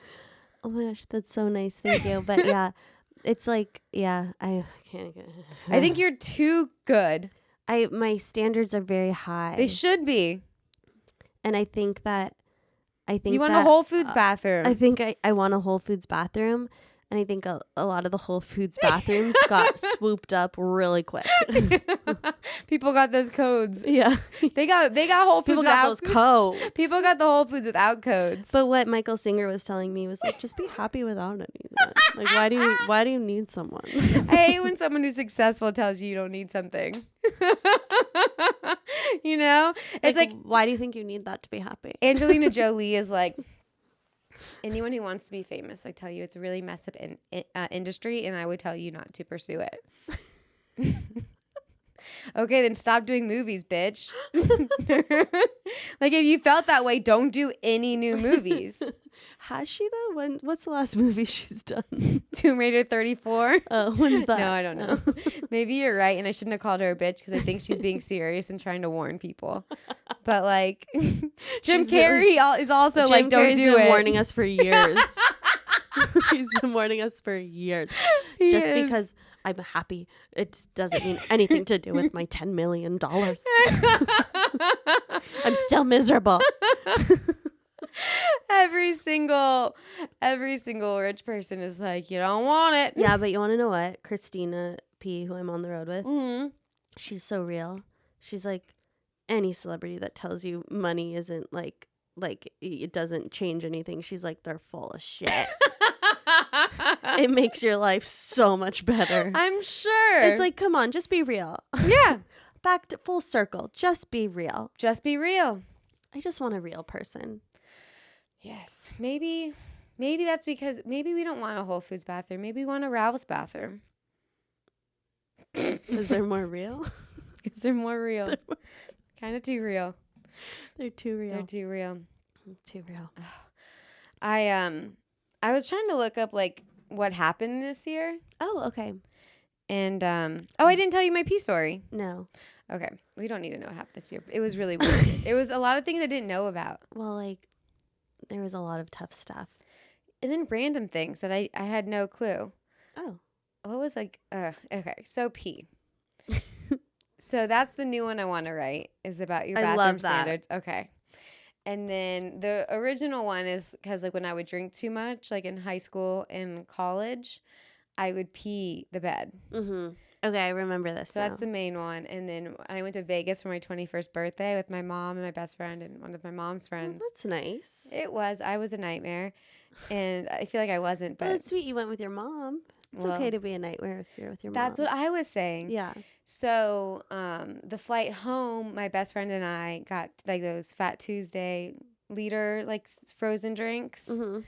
Speaker 2: Oh my gosh, that's so nice. Thank you. But yeah, it's like, yeah, I can't.
Speaker 1: I think you're too good.
Speaker 2: My standards are very high.
Speaker 1: They should be.
Speaker 2: And I think
Speaker 1: You want a Whole Foods bathroom.
Speaker 2: I think I want a Whole Foods bathroom. And I think a lot of the Whole Foods bathrooms got swooped up really quick.
Speaker 1: People got those codes.
Speaker 2: Yeah.
Speaker 1: They got Whole Foods
Speaker 2: People got those codes.
Speaker 1: People got the Whole Foods without codes.
Speaker 2: But what Michael Singer was telling me was like, just be happy without any of that. Like, why do you need someone?
Speaker 1: I hate when someone who's successful tells you don't need something. You know? It's like,
Speaker 2: why do you think you need that to be happy?
Speaker 1: Angelina Jolie is like, anyone who wants to be famous, I tell you, it's a really messed up industry, and I would tell you not to pursue it. Okay, then stop doing movies, bitch. Like, if you felt that way, don't do any new movies.
Speaker 2: Has she though? What's the last movie she's done?
Speaker 1: Tomb Raider 34.
Speaker 2: Oh, when's that?
Speaker 1: No, I don't know. Maybe you're right, and I shouldn't have called her a bitch because I think she's being serious and trying to warn people. But like, Jim Carrey is also
Speaker 2: Jim
Speaker 1: like, don't
Speaker 2: Carrey's
Speaker 1: do
Speaker 2: been
Speaker 1: it.
Speaker 2: warning us for years. He's been warning us for years.
Speaker 1: He
Speaker 2: Just
Speaker 1: is.
Speaker 2: because I'm happy, it doesn't mean anything to do with my $10 million. I'm still miserable.
Speaker 1: Every single rich person is like, you don't want it.
Speaker 2: Yeah, but you want to know what? Christina P., who I'm on the road with,
Speaker 1: Mm-hmm.
Speaker 2: she's so real. She's like, any celebrity that tells you money isn't like it doesn't change anything. She's like, they're full of shit. It makes your life so much better.
Speaker 1: I'm sure.
Speaker 2: It's like, come on, just be real.
Speaker 1: Yeah.
Speaker 2: Back to full circle. Just be real.
Speaker 1: Just be real.
Speaker 2: I just want a real person.
Speaker 1: Yes. Maybe that's because maybe we don't want a Whole Foods bathroom. Maybe we want a Ralph's bathroom.
Speaker 2: Because they're more real.
Speaker 1: Because they're more real. Kind of too real.
Speaker 2: They're too real.
Speaker 1: They're too real.
Speaker 2: Too real.
Speaker 1: I was trying to look up like what happened this year.
Speaker 2: Oh, okay.
Speaker 1: And I didn't tell you my pee story.
Speaker 2: No.
Speaker 1: Okay. We don't need to know what happened this year. It was really weird. It was a lot of things I didn't know about.
Speaker 2: Well, like, there was a lot of tough stuff.
Speaker 1: And then random things that I had no clue.
Speaker 2: Oh.
Speaker 1: What was like, okay. So pee. So that's the new one I want to write is about your bathroom
Speaker 2: love that.
Speaker 1: standards. Okay. And then the original one is because like when I would drink too much, like in high school and college, I would pee the bed.
Speaker 2: Mm-hmm. Okay, I remember this.
Speaker 1: So that's the main one. And then I went to Vegas for my 21st birthday with my mom and my best friend and one of my mom's friends.
Speaker 2: That's nice.
Speaker 1: I was a nightmare. And I feel like I wasn't, but
Speaker 2: Well, it's sweet you went with your mom. It's okay to be a nightmare if you're with your mom.
Speaker 1: that's what I was saying.
Speaker 2: Yeah.
Speaker 1: So the flight home, my best friend and I got like those Fat Tuesday liter like frozen drinks,
Speaker 2: Mm-hmm.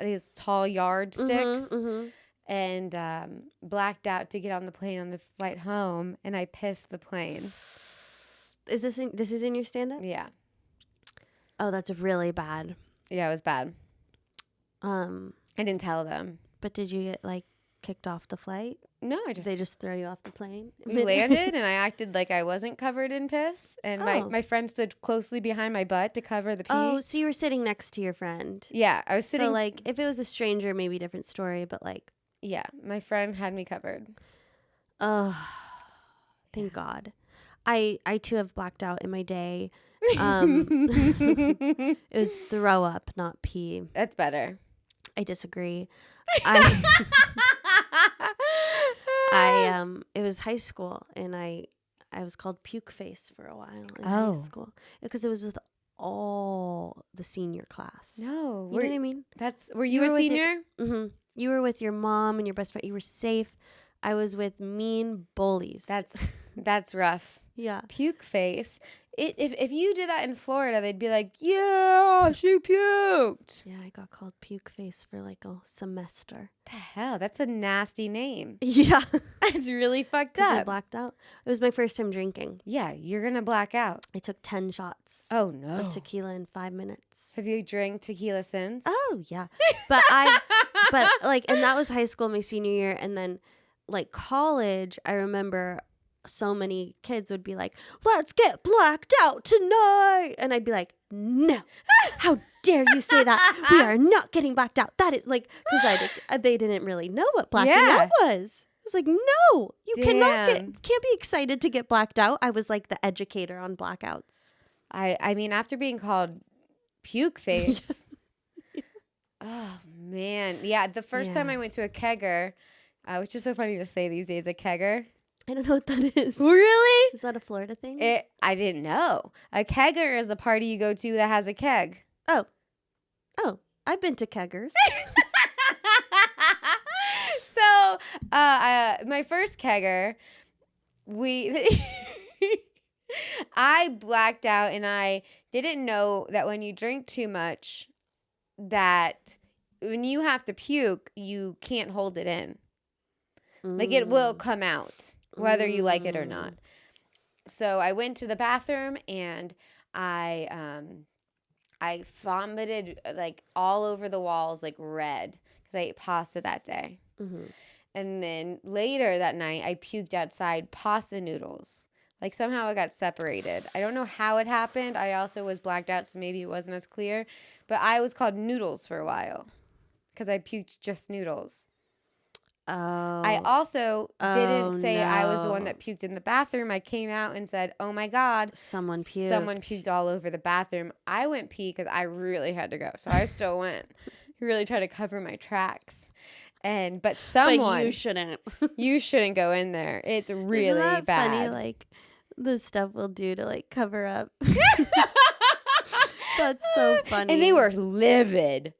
Speaker 1: these tall yardsticks,
Speaker 2: Mm-hmm.
Speaker 1: and blacked out to get on the plane on the flight home, and I pissed the plane.
Speaker 2: Is this in your stand-up?
Speaker 1: Yeah,
Speaker 2: Oh, that's really bad.
Speaker 1: yeah, it was bad.
Speaker 2: I
Speaker 1: I didn't tell them.
Speaker 2: But did you get like kicked off the flight?
Speaker 1: No,
Speaker 2: Did they just throw you off the plane?
Speaker 1: we landed, and I acted like I wasn't covered in piss, and
Speaker 2: Oh.
Speaker 1: my friend stood closely behind my butt to cover the pee.
Speaker 2: Oh, so you were sitting next to your friend.
Speaker 1: Yeah, I was sitting.
Speaker 2: So like, if it was a stranger, maybe different story. But like,
Speaker 1: Yeah, my friend had me covered.
Speaker 2: oh, thank God. I too have blacked out in my day. It was throw up, not pee.
Speaker 1: That's better.
Speaker 2: I disagree. It was high school, and I was called puke face for a while in high school because it was with all the senior class.
Speaker 1: No,
Speaker 2: You know what I mean?
Speaker 1: were you a
Speaker 2: were with
Speaker 1: senior?
Speaker 2: Mm-hmm. You were with your mom and your best friend. You were safe. I was with mean bullies.
Speaker 1: That's rough.
Speaker 2: yeah.
Speaker 1: Puke face if you did that in Florida, they'd be like, yeah, she puked.
Speaker 2: Yeah, I got called puke face for like a semester.
Speaker 1: The hell? That's a nasty name.
Speaker 2: Yeah.
Speaker 1: It's really fucked
Speaker 2: Because I
Speaker 1: up.
Speaker 2: blacked out. It was my first time drinking.
Speaker 1: Yeah, you're going to black out.
Speaker 2: I took 10 shots
Speaker 1: Oh, no.
Speaker 2: of tequila in 5 minutes.
Speaker 1: Have you drank tequila since?
Speaker 2: Oh, yeah. But and that was high school, my senior year. And then like college, I remember so many kids would be like, let's get blacked out tonight. And I'd be like, no, how dare you say that? We are not getting blacked out. That is like, because they didn't really know what blacking out was. I was like, no, you can't be excited to get blacked out. I was like the educator on blackouts.
Speaker 1: I mean, after being called puke face. Oh, man. Yeah, the first time I went to a kegger, which is so funny to say these days, a kegger.
Speaker 2: I don't know what that is.
Speaker 1: Really?
Speaker 2: Is that a Florida thing?
Speaker 1: I didn't know. A kegger is a party you go to that has a keg.
Speaker 2: Oh, I've been to keggers.
Speaker 1: So, my first kegger, I blacked out, and I didn't know that when you drink too much, that when you have to puke, you can't hold it in. Like, it will come out, whether you like it or not. So I went to the bathroom, and I vomited, like, all over the walls, like, red, because I ate pasta that day.
Speaker 2: Mm-hmm.
Speaker 1: And then later that night, I puked outside pasta noodles. Like, somehow it got separated. I don't know how it happened. I also was blacked out, so maybe it wasn't as clear. But I was called Noodles for a while because I puked just noodles.
Speaker 2: Oh.
Speaker 1: I also didn't say I was the one that puked in the bathroom. I came out and said, oh, my God.
Speaker 2: Someone puked.
Speaker 1: Someone puked all over the bathroom. I went pee because I really had to go. So I still went. Really tried to cover my tracks. But someone.
Speaker 2: But you shouldn't.
Speaker 1: You shouldn't go in there. It's really
Speaker 2: Isn't that
Speaker 1: bad.
Speaker 2: funny, like, the stuff we'll do to, like, cover up. That's so funny.
Speaker 1: And they were livid.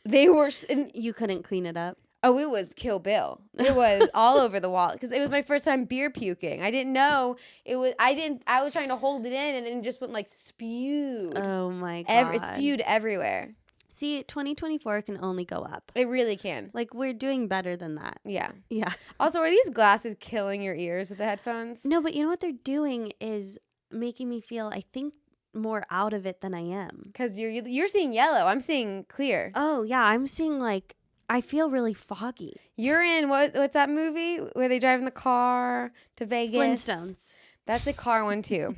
Speaker 1: They were.
Speaker 2: You couldn't clean it up?
Speaker 1: Oh, it was Kill Bill. It was all over the wall because it was my first time beer puking. I didn't know it was. I was trying to hold it in, and then it just went like spewed.
Speaker 2: Oh my God!
Speaker 1: It spewed everywhere.
Speaker 2: See, 2024 can only go up.
Speaker 1: It really can.
Speaker 2: Like, we're doing better than that.
Speaker 1: Yeah.
Speaker 2: Yeah.
Speaker 1: Also, are these glasses killing your ears with the headphones?
Speaker 2: No, but you know what they're doing is making me feel, I think, more out of it than I am.
Speaker 1: Because you're seeing yellow. I'm seeing clear.
Speaker 2: Oh yeah, I'm seeing like. I feel really foggy.
Speaker 1: You're in, what's that movie where they drive in the car to Vegas?
Speaker 2: Flintstones.
Speaker 1: That's a car one too.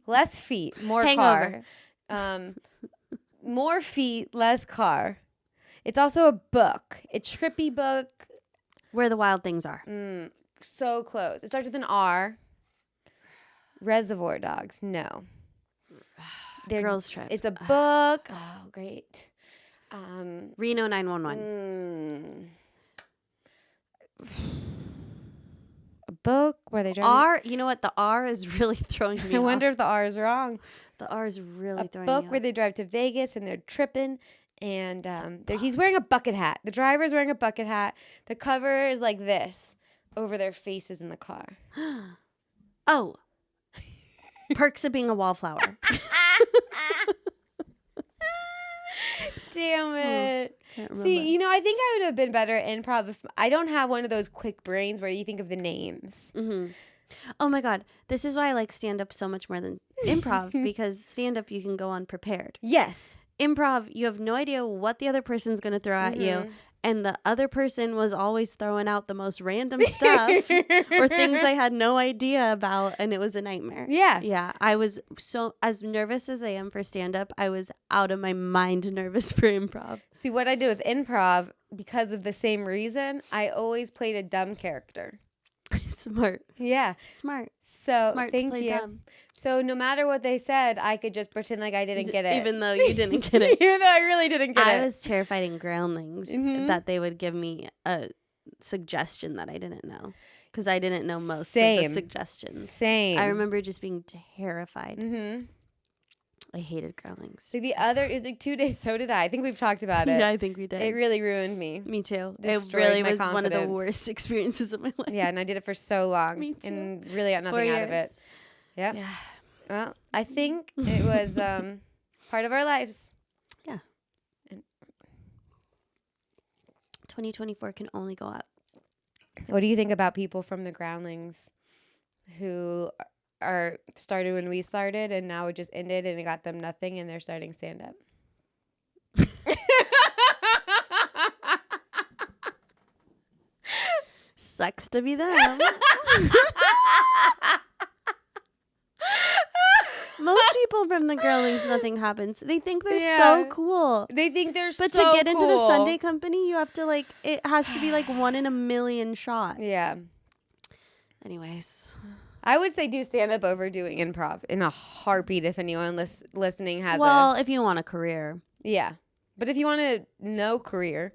Speaker 1: Less feet, more
Speaker 2: Hangover.
Speaker 1: car. More feet, less car. It's also a book. A trippy book.
Speaker 2: Where the Wild Things Are.
Speaker 1: So close. It starts with an R. Reservoir Dogs. No.
Speaker 2: Girls Trip.
Speaker 1: It's a book. Oh, great.
Speaker 2: Reno 911.
Speaker 1: A book where they drive.
Speaker 2: R. You know what? The R is really throwing me
Speaker 1: I
Speaker 2: off.
Speaker 1: wonder if the R is wrong.
Speaker 2: The R is really throwing me
Speaker 1: A book
Speaker 2: off.
Speaker 1: where they drive to Vegas and they're tripping. And he's wearing a bucket hat. The driver's wearing a bucket hat. The cover is like this over their faces in the car.
Speaker 2: Oh. Perks of Being a Wallflower.
Speaker 1: Damn it.
Speaker 2: Can't
Speaker 1: See,
Speaker 2: remember.
Speaker 1: I think I would have been better at improv if I don't have one of those quick brains where you think of the names.
Speaker 2: Mm-hmm. Oh my God. This is why I like stand-up so much more than improv, because stand-up you can go unprepared.
Speaker 1: Yes.
Speaker 2: Improv, you have no idea what the other person's going to throw at you. And the other person was always throwing out the most random stuff or things I had no idea about. And it was a nightmare.
Speaker 1: Yeah.
Speaker 2: Yeah. I was so, as nervous as I am for stand-up, I was out of my mind nervous for improv.
Speaker 1: See, what I did with improv, because of the same reason, I always played a dumb character.
Speaker 2: Smart.
Speaker 1: Yeah.
Speaker 2: Smart.
Speaker 1: So
Speaker 2: Smart
Speaker 1: thank
Speaker 2: to play
Speaker 1: you.
Speaker 2: dumb.
Speaker 1: So no matter what they said, I could just pretend like I didn't get it.
Speaker 2: Even though you didn't get it.
Speaker 1: Even though I really didn't get it.
Speaker 2: I was terrified in Groundlings that they would give me a suggestion that I didn't know. Because I didn't know most of the suggestions.
Speaker 1: Same.
Speaker 2: I remember just being terrified.
Speaker 1: Mm-hmm.
Speaker 2: I hated Groundlings.
Speaker 1: So the other is like 2 days. So did I. I think we've talked about it.
Speaker 2: Yeah, I think we did.
Speaker 1: It really ruined me.
Speaker 2: Me too.
Speaker 1: Destroyed
Speaker 2: it really
Speaker 1: my
Speaker 2: was one of the
Speaker 1: confidence.
Speaker 2: worst experiences of my life.
Speaker 1: Yeah, and I did it for so long.
Speaker 2: Me too.
Speaker 1: And really got
Speaker 2: 4
Speaker 1: nothing out of it.
Speaker 2: years.
Speaker 1: Yep.
Speaker 2: Yeah.
Speaker 1: Well, I think it was part of our lives.
Speaker 2: Yeah. 2024 can only go up.
Speaker 1: What do you think about people from the Groundlings who are started when we started and now it just ended and it got them nothing and they're starting stand-up?
Speaker 2: Sucks to be them. Most people from the Girlings, nothing happens. They think they're so cool.
Speaker 1: They think they're
Speaker 2: but
Speaker 1: so
Speaker 2: to get into the
Speaker 1: cool.
Speaker 2: Sunday Company, you have to it has to be 1 in a million shot.
Speaker 1: Yeah.
Speaker 2: Anyways.
Speaker 1: I would say do stand-up over doing improv in a heartbeat if anyone listening has
Speaker 2: if you want a career.
Speaker 1: Yeah. But if you want a no career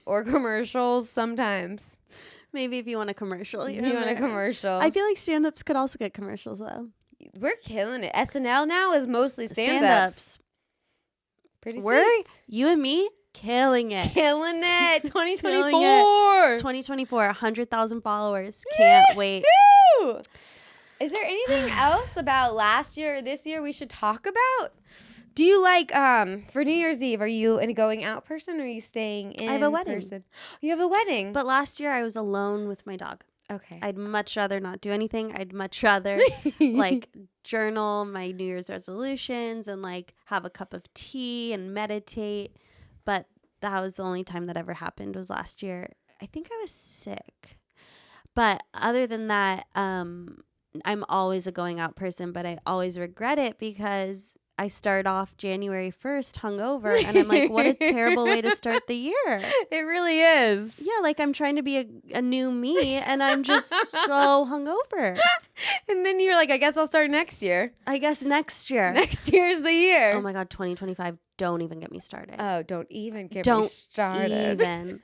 Speaker 1: or commercials sometimes.
Speaker 2: Maybe if you want a commercial.
Speaker 1: You want a commercial.
Speaker 2: I feel like stand-ups could also get commercials, though.
Speaker 1: We're killing it. SNL now is mostly stand-ups. Pretty sweet.
Speaker 2: You and me, killing it.
Speaker 1: Killing it. 2024.
Speaker 2: 2024, 100,000 followers. Can't wait.
Speaker 1: Woo! Is there anything else about last year or this year we should talk about? Do you like, for New Year's Eve, are you a going out person or are you staying in?
Speaker 2: I have a wedding.
Speaker 1: Person? You have a wedding.
Speaker 2: But last year I was alone with my dog.
Speaker 1: Okay.
Speaker 2: I'd much rather not do anything. I'd much rather journal my New Year's resolutions and have a cup of tea and meditate. But that was the only time that ever happened was last year. I think I was sick. But other than that, I'm always a going out person, but I always regret it because I start off January 1st hungover, and I'm like, what a terrible way to start the year.
Speaker 1: It really is.
Speaker 2: Yeah, I'm trying to be a new me, and I'm just so hungover.
Speaker 1: And then you're like, I guess I'll start next year.
Speaker 2: I guess next year.
Speaker 1: Next year's the year.
Speaker 2: Oh my God, 2025, don't even get me started.
Speaker 1: Oh, don't even get me started.
Speaker 2: Even.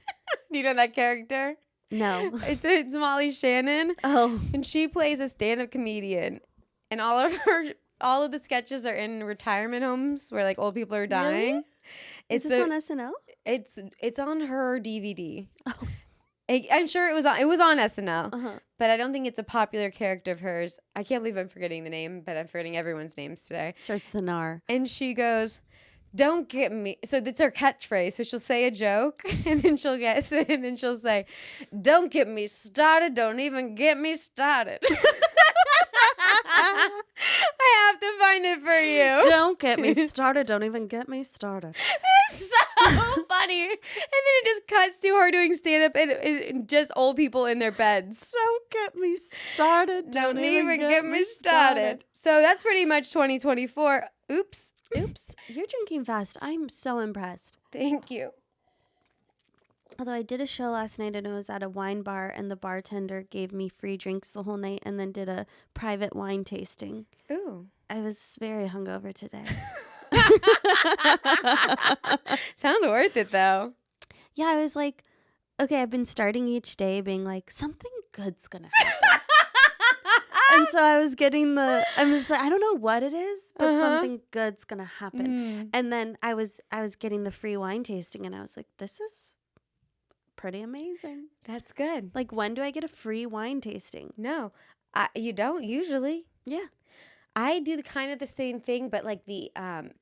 Speaker 1: Do you know that character?
Speaker 2: No.
Speaker 1: It's Molly Shannon.
Speaker 2: Oh.
Speaker 1: And she plays a stand-up comedian. And all of the sketches are in retirement homes where old people are dying.
Speaker 2: Really? Is this on SNL?
Speaker 1: It's on her DVD. Oh. I'm sure it was on SNL, but I don't think it's a popular character of hers. I can't believe I'm forgetting the name, but I'm forgetting everyone's names today.
Speaker 2: Starts the Nar.
Speaker 1: And she goes, "Don't get me." So that's her catchphrase. So she'll say a joke, and then she'll say, "Don't get me started. Don't even get me started." I have to find it for you.
Speaker 2: Don't get me started. Don't even get me started.
Speaker 1: It's so funny. And then it just cuts to her doing stand-up and just old people in their beds.
Speaker 2: Don't get me started.
Speaker 1: Don't even get me started. So that's pretty much 2024. Oops.
Speaker 2: You're drinking fast. I'm so impressed.
Speaker 1: Thank you.
Speaker 2: Although I did a show last night and it was at a wine bar and the bartender gave me free drinks the whole night and then did a private wine tasting.
Speaker 1: Ooh.
Speaker 2: I was very hungover today.
Speaker 1: Sounds worth it though.
Speaker 2: Yeah, I was like, okay, I've been starting each day being like, something good's gonna happen. And so I was I'm just like, I don't know what it is, but something good's gonna happen. And then I was getting the free wine tasting and I was like, this is pretty amazing.
Speaker 1: That's good.
Speaker 2: When do I get a free wine tasting?
Speaker 1: No, you don't usually.
Speaker 2: Yeah.
Speaker 1: I do the same thing, but the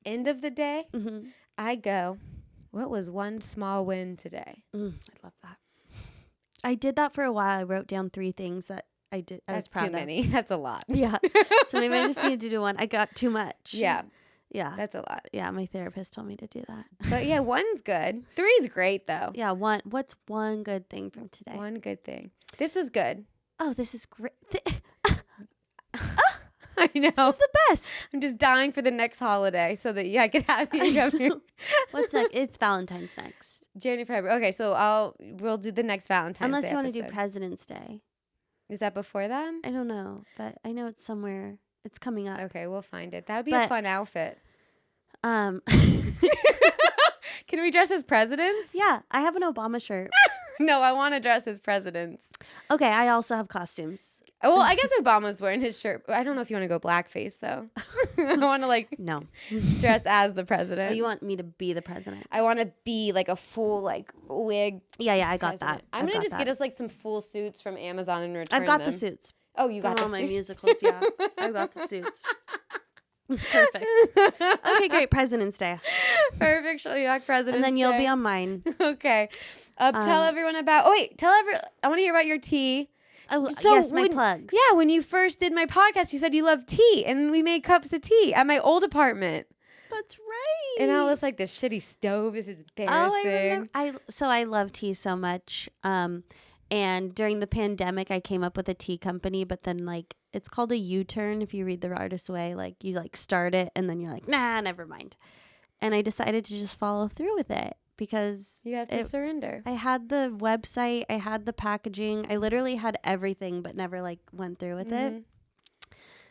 Speaker 1: end of the day, I go, what was one small win today?
Speaker 2: I love that. I did that for a while. I wrote down 3 things that I did. I was proud
Speaker 1: too many. That's a lot.
Speaker 2: Yeah. So maybe I just need to do 1. I got too much.
Speaker 1: Yeah.
Speaker 2: Yeah.
Speaker 1: That's a lot.
Speaker 2: Yeah. My therapist told me to do that.
Speaker 1: But yeah, 1's good. 3's great though.
Speaker 2: Yeah. 1. What's one good thing from today?
Speaker 1: 1 good thing. This was good.
Speaker 2: Oh, this is great.
Speaker 1: I know.
Speaker 2: This is the best.
Speaker 1: I'm just dying for the next holiday so that I could have you come here.
Speaker 2: What's next? It's Valentine's next.
Speaker 1: January, February. Okay, so we'll do the next Valentine's
Speaker 2: Unless
Speaker 1: Day
Speaker 2: you want to
Speaker 1: episode.
Speaker 2: do President's Day.
Speaker 1: Is that before then?
Speaker 2: I don't know, but I know it's somewhere. It's coming up.
Speaker 1: Okay, we'll find it. That would be a fun outfit.
Speaker 2: Can
Speaker 1: we dress as presidents?
Speaker 2: Yeah, I have an Obama shirt.
Speaker 1: No, I want to dress as presidents.
Speaker 2: Okay, I also have costumes.
Speaker 1: Well, I guess Obama's wearing his shirt. I don't know if you want to go blackface, though. I want to,
Speaker 2: no.
Speaker 1: dress as the president.
Speaker 2: Oh, you want me to be the president?
Speaker 1: I want to be, a full, wig.
Speaker 2: Yeah, I got
Speaker 1: president.
Speaker 2: that.
Speaker 1: I'm going to just get us, some full suits from Amazon and return
Speaker 2: I've got
Speaker 1: them.
Speaker 2: the suits.
Speaker 1: Oh, you got
Speaker 2: all
Speaker 1: the
Speaker 2: my
Speaker 1: suits?
Speaker 2: musicals, yeah. I've got the suits. Perfect. Okay, great. President's Day.
Speaker 1: Perfect. Shellyak President's
Speaker 2: And then you'll
Speaker 1: Day.
Speaker 2: be on mine.
Speaker 1: Okay. Tell everyone about. Oh wait, I want to hear about your tea.
Speaker 2: Oh,
Speaker 1: So
Speaker 2: yes, my plugs.
Speaker 1: Yeah, when you first did my podcast, you said you loved tea, and we made cups of tea at my old apartment.
Speaker 2: That's right.
Speaker 1: And I was like, this shitty stove. This is embarrassing.
Speaker 2: I love tea so much. And during the pandemic, I came up with a tea company, but then like it's called a U-turn if you read The Artist's Way. Like you like start it and then you're like, nah, never mind. And I decided to just follow through with it because
Speaker 1: You have to surrender.
Speaker 2: I had the website, I had the packaging, I literally had everything, but never like went through with it.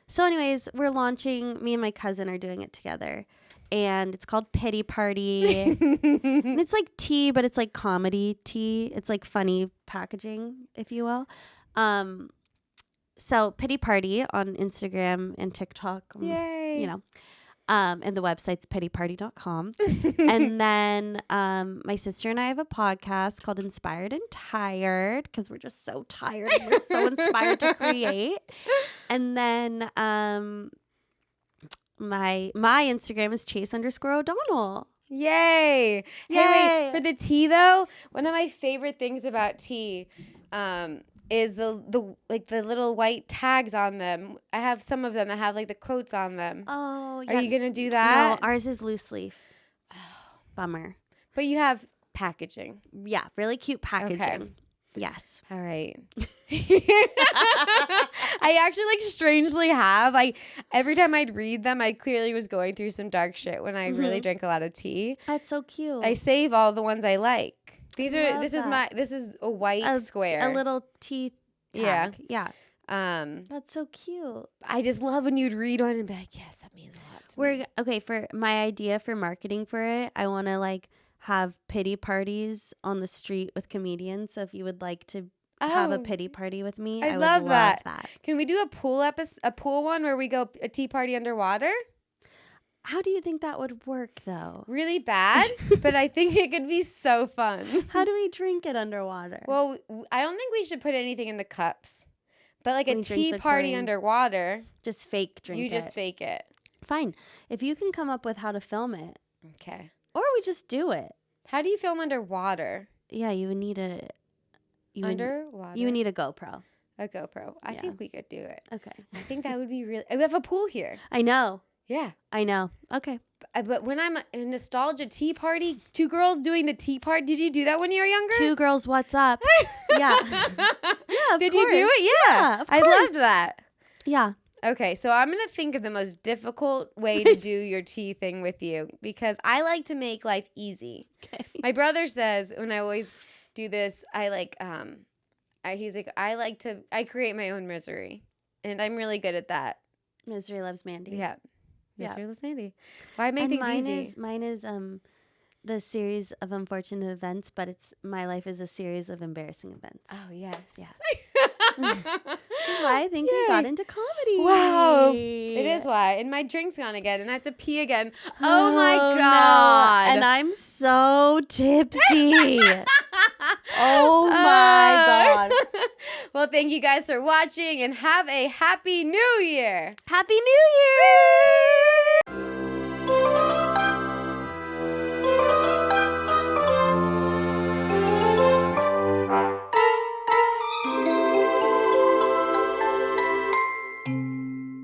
Speaker 2: So anyways, we're launching, me and my cousin are doing it together. And it's called Pity Party. And it's like tea, but it's like comedy tea. It's like funny packaging, if you will. So Pity Party on Instagram and TikTok.
Speaker 1: Yay.
Speaker 2: You know. And the website's pityparty.com. And then my sister and I have a podcast called Inspired and Tired because we're just so tired and we're so inspired to create. And then my Instagram is Chase_O'Donnell.
Speaker 1: Yay.
Speaker 2: Yay.
Speaker 1: Hey, wait, for the tea though, one of my favorite things about tea is the little white tags on them. I have some of them that have like the quotes on them.
Speaker 2: Oh, yeah.
Speaker 1: Are you going to do that?
Speaker 2: No, ours is loose leaf. Oh, bummer.
Speaker 1: But you have packaging.
Speaker 2: Yeah, really cute packaging.
Speaker 1: Okay.
Speaker 2: Yes.
Speaker 1: All right. I actually like strangely have. Every time I'd read them, I clearly was going through some dark shit when I really drank a lot of tea.
Speaker 2: That's so cute.
Speaker 1: I save all the ones I like. This
Speaker 2: that.
Speaker 1: is a white square.
Speaker 2: A little tea tag. Yeah. That's so cute.
Speaker 1: I just love when you'd read one and be like, yes, that means a lot to me.
Speaker 2: Okay, for my idea for marketing for it, I want to like have pity parties on the street with comedians. So if you would like to have a pity party with me, I would love that.
Speaker 1: Can we do a pool one where we go a tea party underwater?
Speaker 2: How do you think that would work though?
Speaker 1: Really bad, but I think it could be so fun.
Speaker 2: How do we drink it underwater?
Speaker 1: Well, I don't think we should put anything in the cups. But like a tea party underwater.
Speaker 2: Just fake drink it.
Speaker 1: You just fake it.
Speaker 2: Fine. If you can come up with how to film it.
Speaker 1: Okay.
Speaker 2: Or we just do it.
Speaker 1: How do you film underwater?
Speaker 2: Yeah, you would need
Speaker 1: underwater?
Speaker 2: You would need a GoPro.
Speaker 1: A GoPro. I think we could do it.
Speaker 2: Okay.
Speaker 1: I think that would be really... We have a pool here.
Speaker 2: I know.
Speaker 1: Yeah.
Speaker 2: I know. Okay.
Speaker 1: But when I'm in a nostalgia tea party, two girls doing the tea party. Did you do that when you were younger?
Speaker 2: Two girls, what's up? Yeah. Yeah, of
Speaker 1: Did
Speaker 2: course.
Speaker 1: you do it? Yeah.
Speaker 2: Of
Speaker 1: I
Speaker 2: course.
Speaker 1: loved that.
Speaker 2: Yeah.
Speaker 1: Okay, so I'm going to think of the most difficult way to do your tea thing with you because I like to make life easy.
Speaker 2: Okay.
Speaker 1: My brother says when I always do this, he's like, I create my own misery. And I'm really good at that.
Speaker 2: Misery loves Mandy.
Speaker 1: Yeah.
Speaker 2: Yeah.
Speaker 1: Misery loves Mandy. Why make things easy?
Speaker 2: Mine is the series of unfortunate events, but my life is a series of embarrassing events.
Speaker 1: Oh, yes.
Speaker 2: Yeah. Which is why I think we got into comedy.
Speaker 1: Wow. It is why. And my drink's gone again, and I have to pee again. Oh my God.
Speaker 2: No. And I'm so tipsy. Oh my God.
Speaker 1: Well, thank you guys for watching, and have a happy new year.
Speaker 2: Happy New Year.